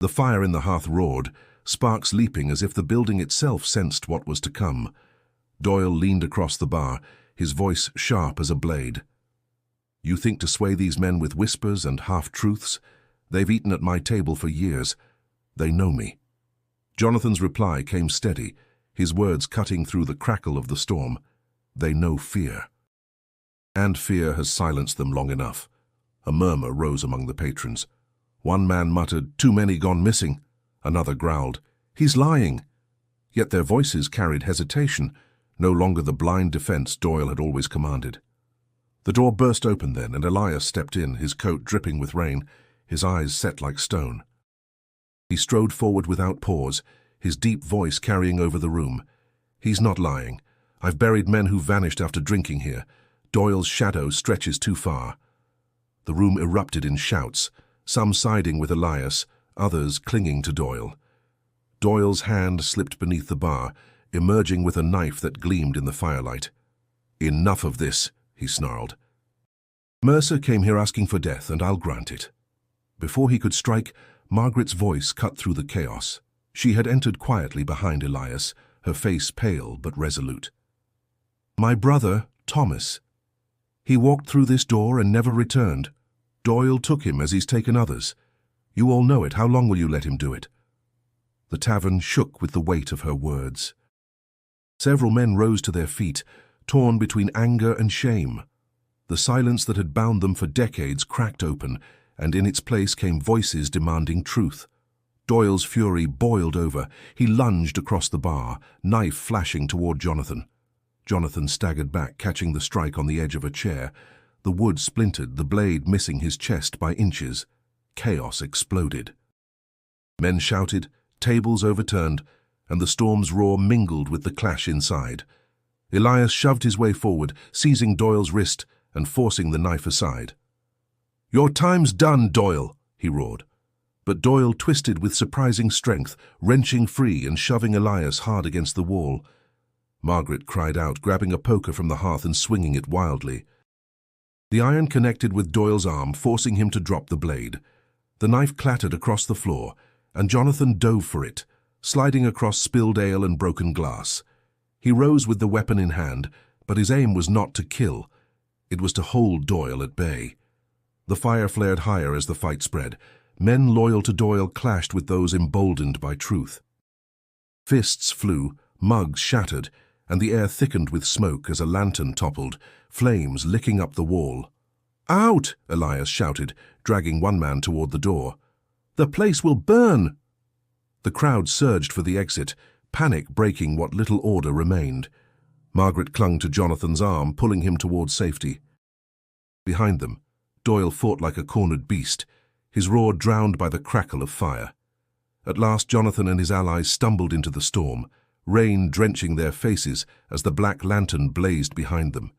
The fire in the hearth roared, sparks leaping as if the building itself sensed what was to come. Doyle leaned across the bar, his voice sharp as a blade. "You think to sway these men with whispers and half-truths? They've eaten at my table for years. They know me." Jonathan's reply came steady, his words cutting through the crackle of the storm. "They know fear. And fear has silenced them long enough." A murmur rose among the patrons. One man muttered, "Too many gone missing." Another growled, "He's lying." Yet their voices carried hesitation, no longer the blind defense Doyle had always commanded. The door burst open then, and Elias stepped in, his coat dripping with rain, his eyes set like stone. He strode forward without pause, his deep voice carrying over the room. "He's not lying. I've buried men who vanished after drinking here. Doyle's shadow stretches too far." The room erupted in shouts, some siding with Elias, others clinging to Doyle. Doyle's hand slipped beneath the bar, emerging with a knife that gleamed in the firelight. "Enough of this," he snarled. "Mercer came here asking for death, and I'll grant it." Before he could strike, Margaret's voice cut through the chaos. She had entered quietly behind Elias, her face pale but resolute. "My brother, Thomas. He walked through this door and never returned. Doyle took him as he's taken others. You all know it. How long will you let him do it?" The tavern shook with the weight of her words. Several men rose to their feet, torn between anger and shame. The silence that had bound them for decades cracked open, and in its place came voices demanding truth. Doyle's fury boiled over. He lunged across the bar, knife flashing toward Jonathan. Jonathan staggered back, catching the strike on the edge of a chair. The wood splintered, the blade missing his chest by inches. Chaos exploded. Men shouted, tables overturned, and the storm's roar mingled with the clash inside. Elias shoved his way forward, seizing Doyle's wrist, and forcing the knife aside. "Your time's done, Doyle," he roared. But Doyle twisted with surprising strength, wrenching free and shoving Elias hard against the wall. Margaret cried out, grabbing a poker from the hearth and swinging it wildly. The iron connected with Doyle's arm, forcing him to drop the blade. The knife clattered across the floor, and Jonathan dove for it, sliding across spilled ale and broken glass. He rose with the weapon in hand, but his aim was not to kill. It was to hold Doyle at bay. The fire flared higher as the fight spread. Men loyal to Doyle clashed with those emboldened by truth. Fists flew, mugs shattered, and the air thickened with smoke as a lantern toppled, flames licking up the wall. "Out!" Elias shouted, dragging one man toward the door. "The place will burn!" The crowd surged for the exit, panic breaking what little order remained. Margaret clung to Jonathan's arm, pulling him toward safety. Behind them, Doyle fought like a cornered beast, his roar drowned by the crackle of fire. At last Jonathan and his allies stumbled into the storm, rain drenching their faces as the black lantern blazed behind them.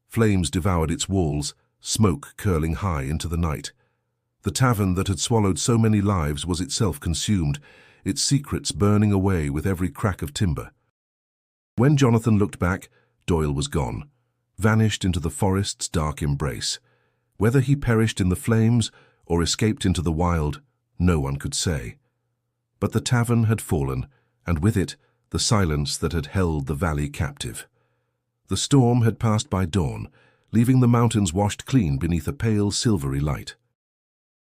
Flames devoured its walls, smoke curling high into the night. The tavern that had swallowed so many lives was itself consumed, its secrets burning away with every crack of timber. When Jonathan looked back, Doyle was gone, vanished into the forest's dark embrace. Whether he perished in the flames or escaped into the wild, no one could say. But the tavern had fallen, and with it, the silence that had held the valley captive. The storm had passed by dawn, leaving the mountains washed clean beneath a pale silvery light.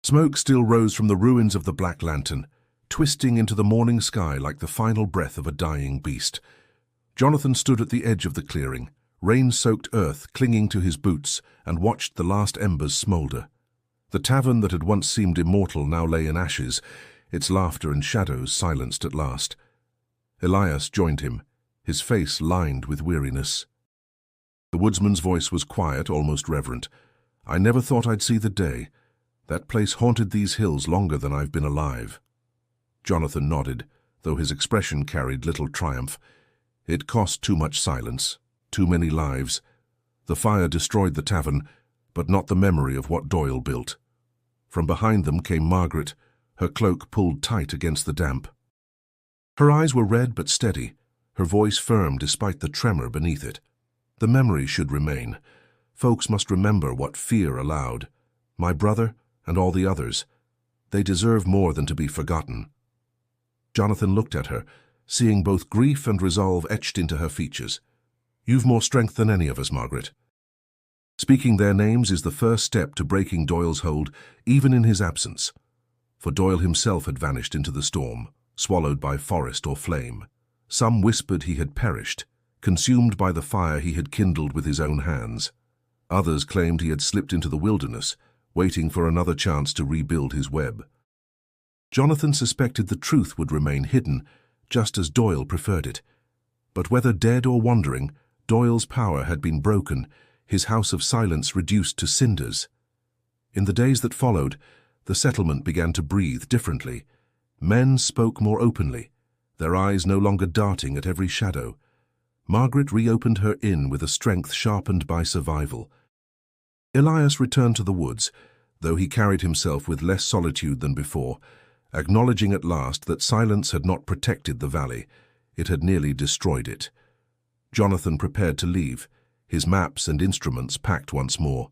Smoke still rose from the ruins of the Black Lantern, twisting into the morning sky like the final breath of a dying beast. Jonathan stood at the edge of the clearing, rain-soaked earth clinging to his boots, and watched the last embers smolder. The tavern that had once seemed immortal now lay in ashes, its laughter and shadows silenced at last. Elias joined him, his face lined with weariness. The woodsman's voice was quiet, almost reverent. "I never thought I'd see the day. That place haunted these hills longer than I've been alive." Jonathan nodded, though his expression carried little triumph. It cost too much silence, too many lives. The fire destroyed the tavern, but not the memory of what Doyle built. From behind them came Margaret, her cloak pulled tight against the damp. Her eyes were red but steady, her voice firm despite the tremor beneath it. The memory should remain. Folks must remember what fear allowed. My brother and all the others. They deserve more than to be forgotten. Jonathan looked at her, seeing both grief and resolve etched into her features. "You've more strength than any of us, Margaret." Speaking their names is the first step to breaking Doyle's hold, even in his absence. For Doyle himself had vanished into the storm, swallowed by forest or flame. Some whispered he had perished, consumed by the fire he had kindled with his own hands. Others claimed he had slipped into the wilderness, waiting for another chance to rebuild his web. Jonathan suspected the truth would remain hidden, just as Doyle preferred it. But whether dead or wandering, Doyle's power had been broken, his house of silence reduced to cinders. In the days that followed, the settlement began to breathe differently. Men spoke more openly, their eyes no longer darting at every shadow. Margaret reopened her inn with a strength sharpened by survival. Elias returned to the woods, though he carried himself with less solitude than before, acknowledging at last that silence had not protected the valley, it had nearly destroyed it. Jonathan prepared to leave, his maps and instruments packed once more.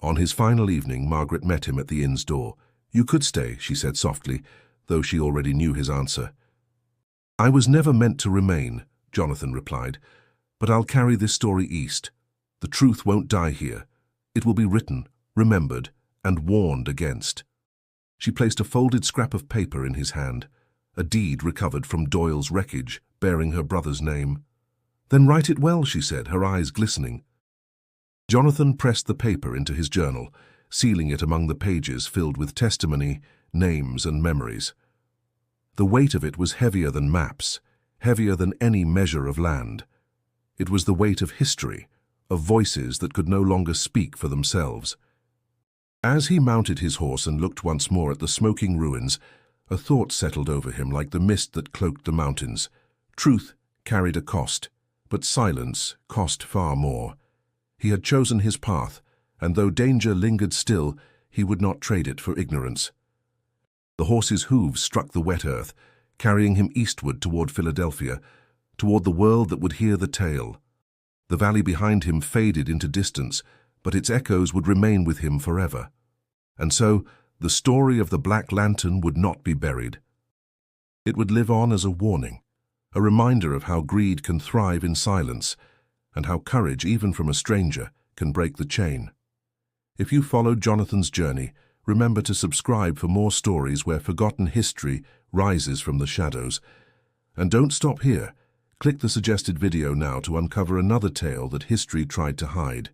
On his final evening, Margaret met him at the inn's door. "You could stay," she said softly, though she already knew his answer. "I was never meant to remain," Jonathan replied, "but I'll carry this story east. The truth won't die here. It will be written, remembered, and warned against." She placed a folded scrap of paper in his hand, a deed recovered from Doyle's wreckage, bearing her brother's name. "Then write it well," she said, her eyes glistening. Jonathan pressed the paper into his journal, sealing it among the pages filled with testimony, names, and memories. The weight of it was heavier than maps, heavier than any measure of land. It was the weight of history, of voices that could no longer speak for themselves. As he mounted his horse and looked once more at the smoking ruins, a thought settled over him like the mist that cloaked the mountains. Truth carried a cost, but silence cost far more. He had chosen his path, and though danger lingered still, he would not trade it for ignorance. The horse's hooves struck the wet earth, carrying him eastward toward Philadelphia, toward the world that would hear the tale. The valley behind him faded into distance, but its echoes would remain with him forever. And so, the story of the Black Lantern would not be buried. It would live on as a warning, a reminder of how greed can thrive in silence, and how courage, even from a stranger, can break the chain. If you followed Jonathan's journey, remember to subscribe for more stories where forgotten history rises from the shadows. And don't stop here. Click the suggested video now to uncover another tale that history tried to hide.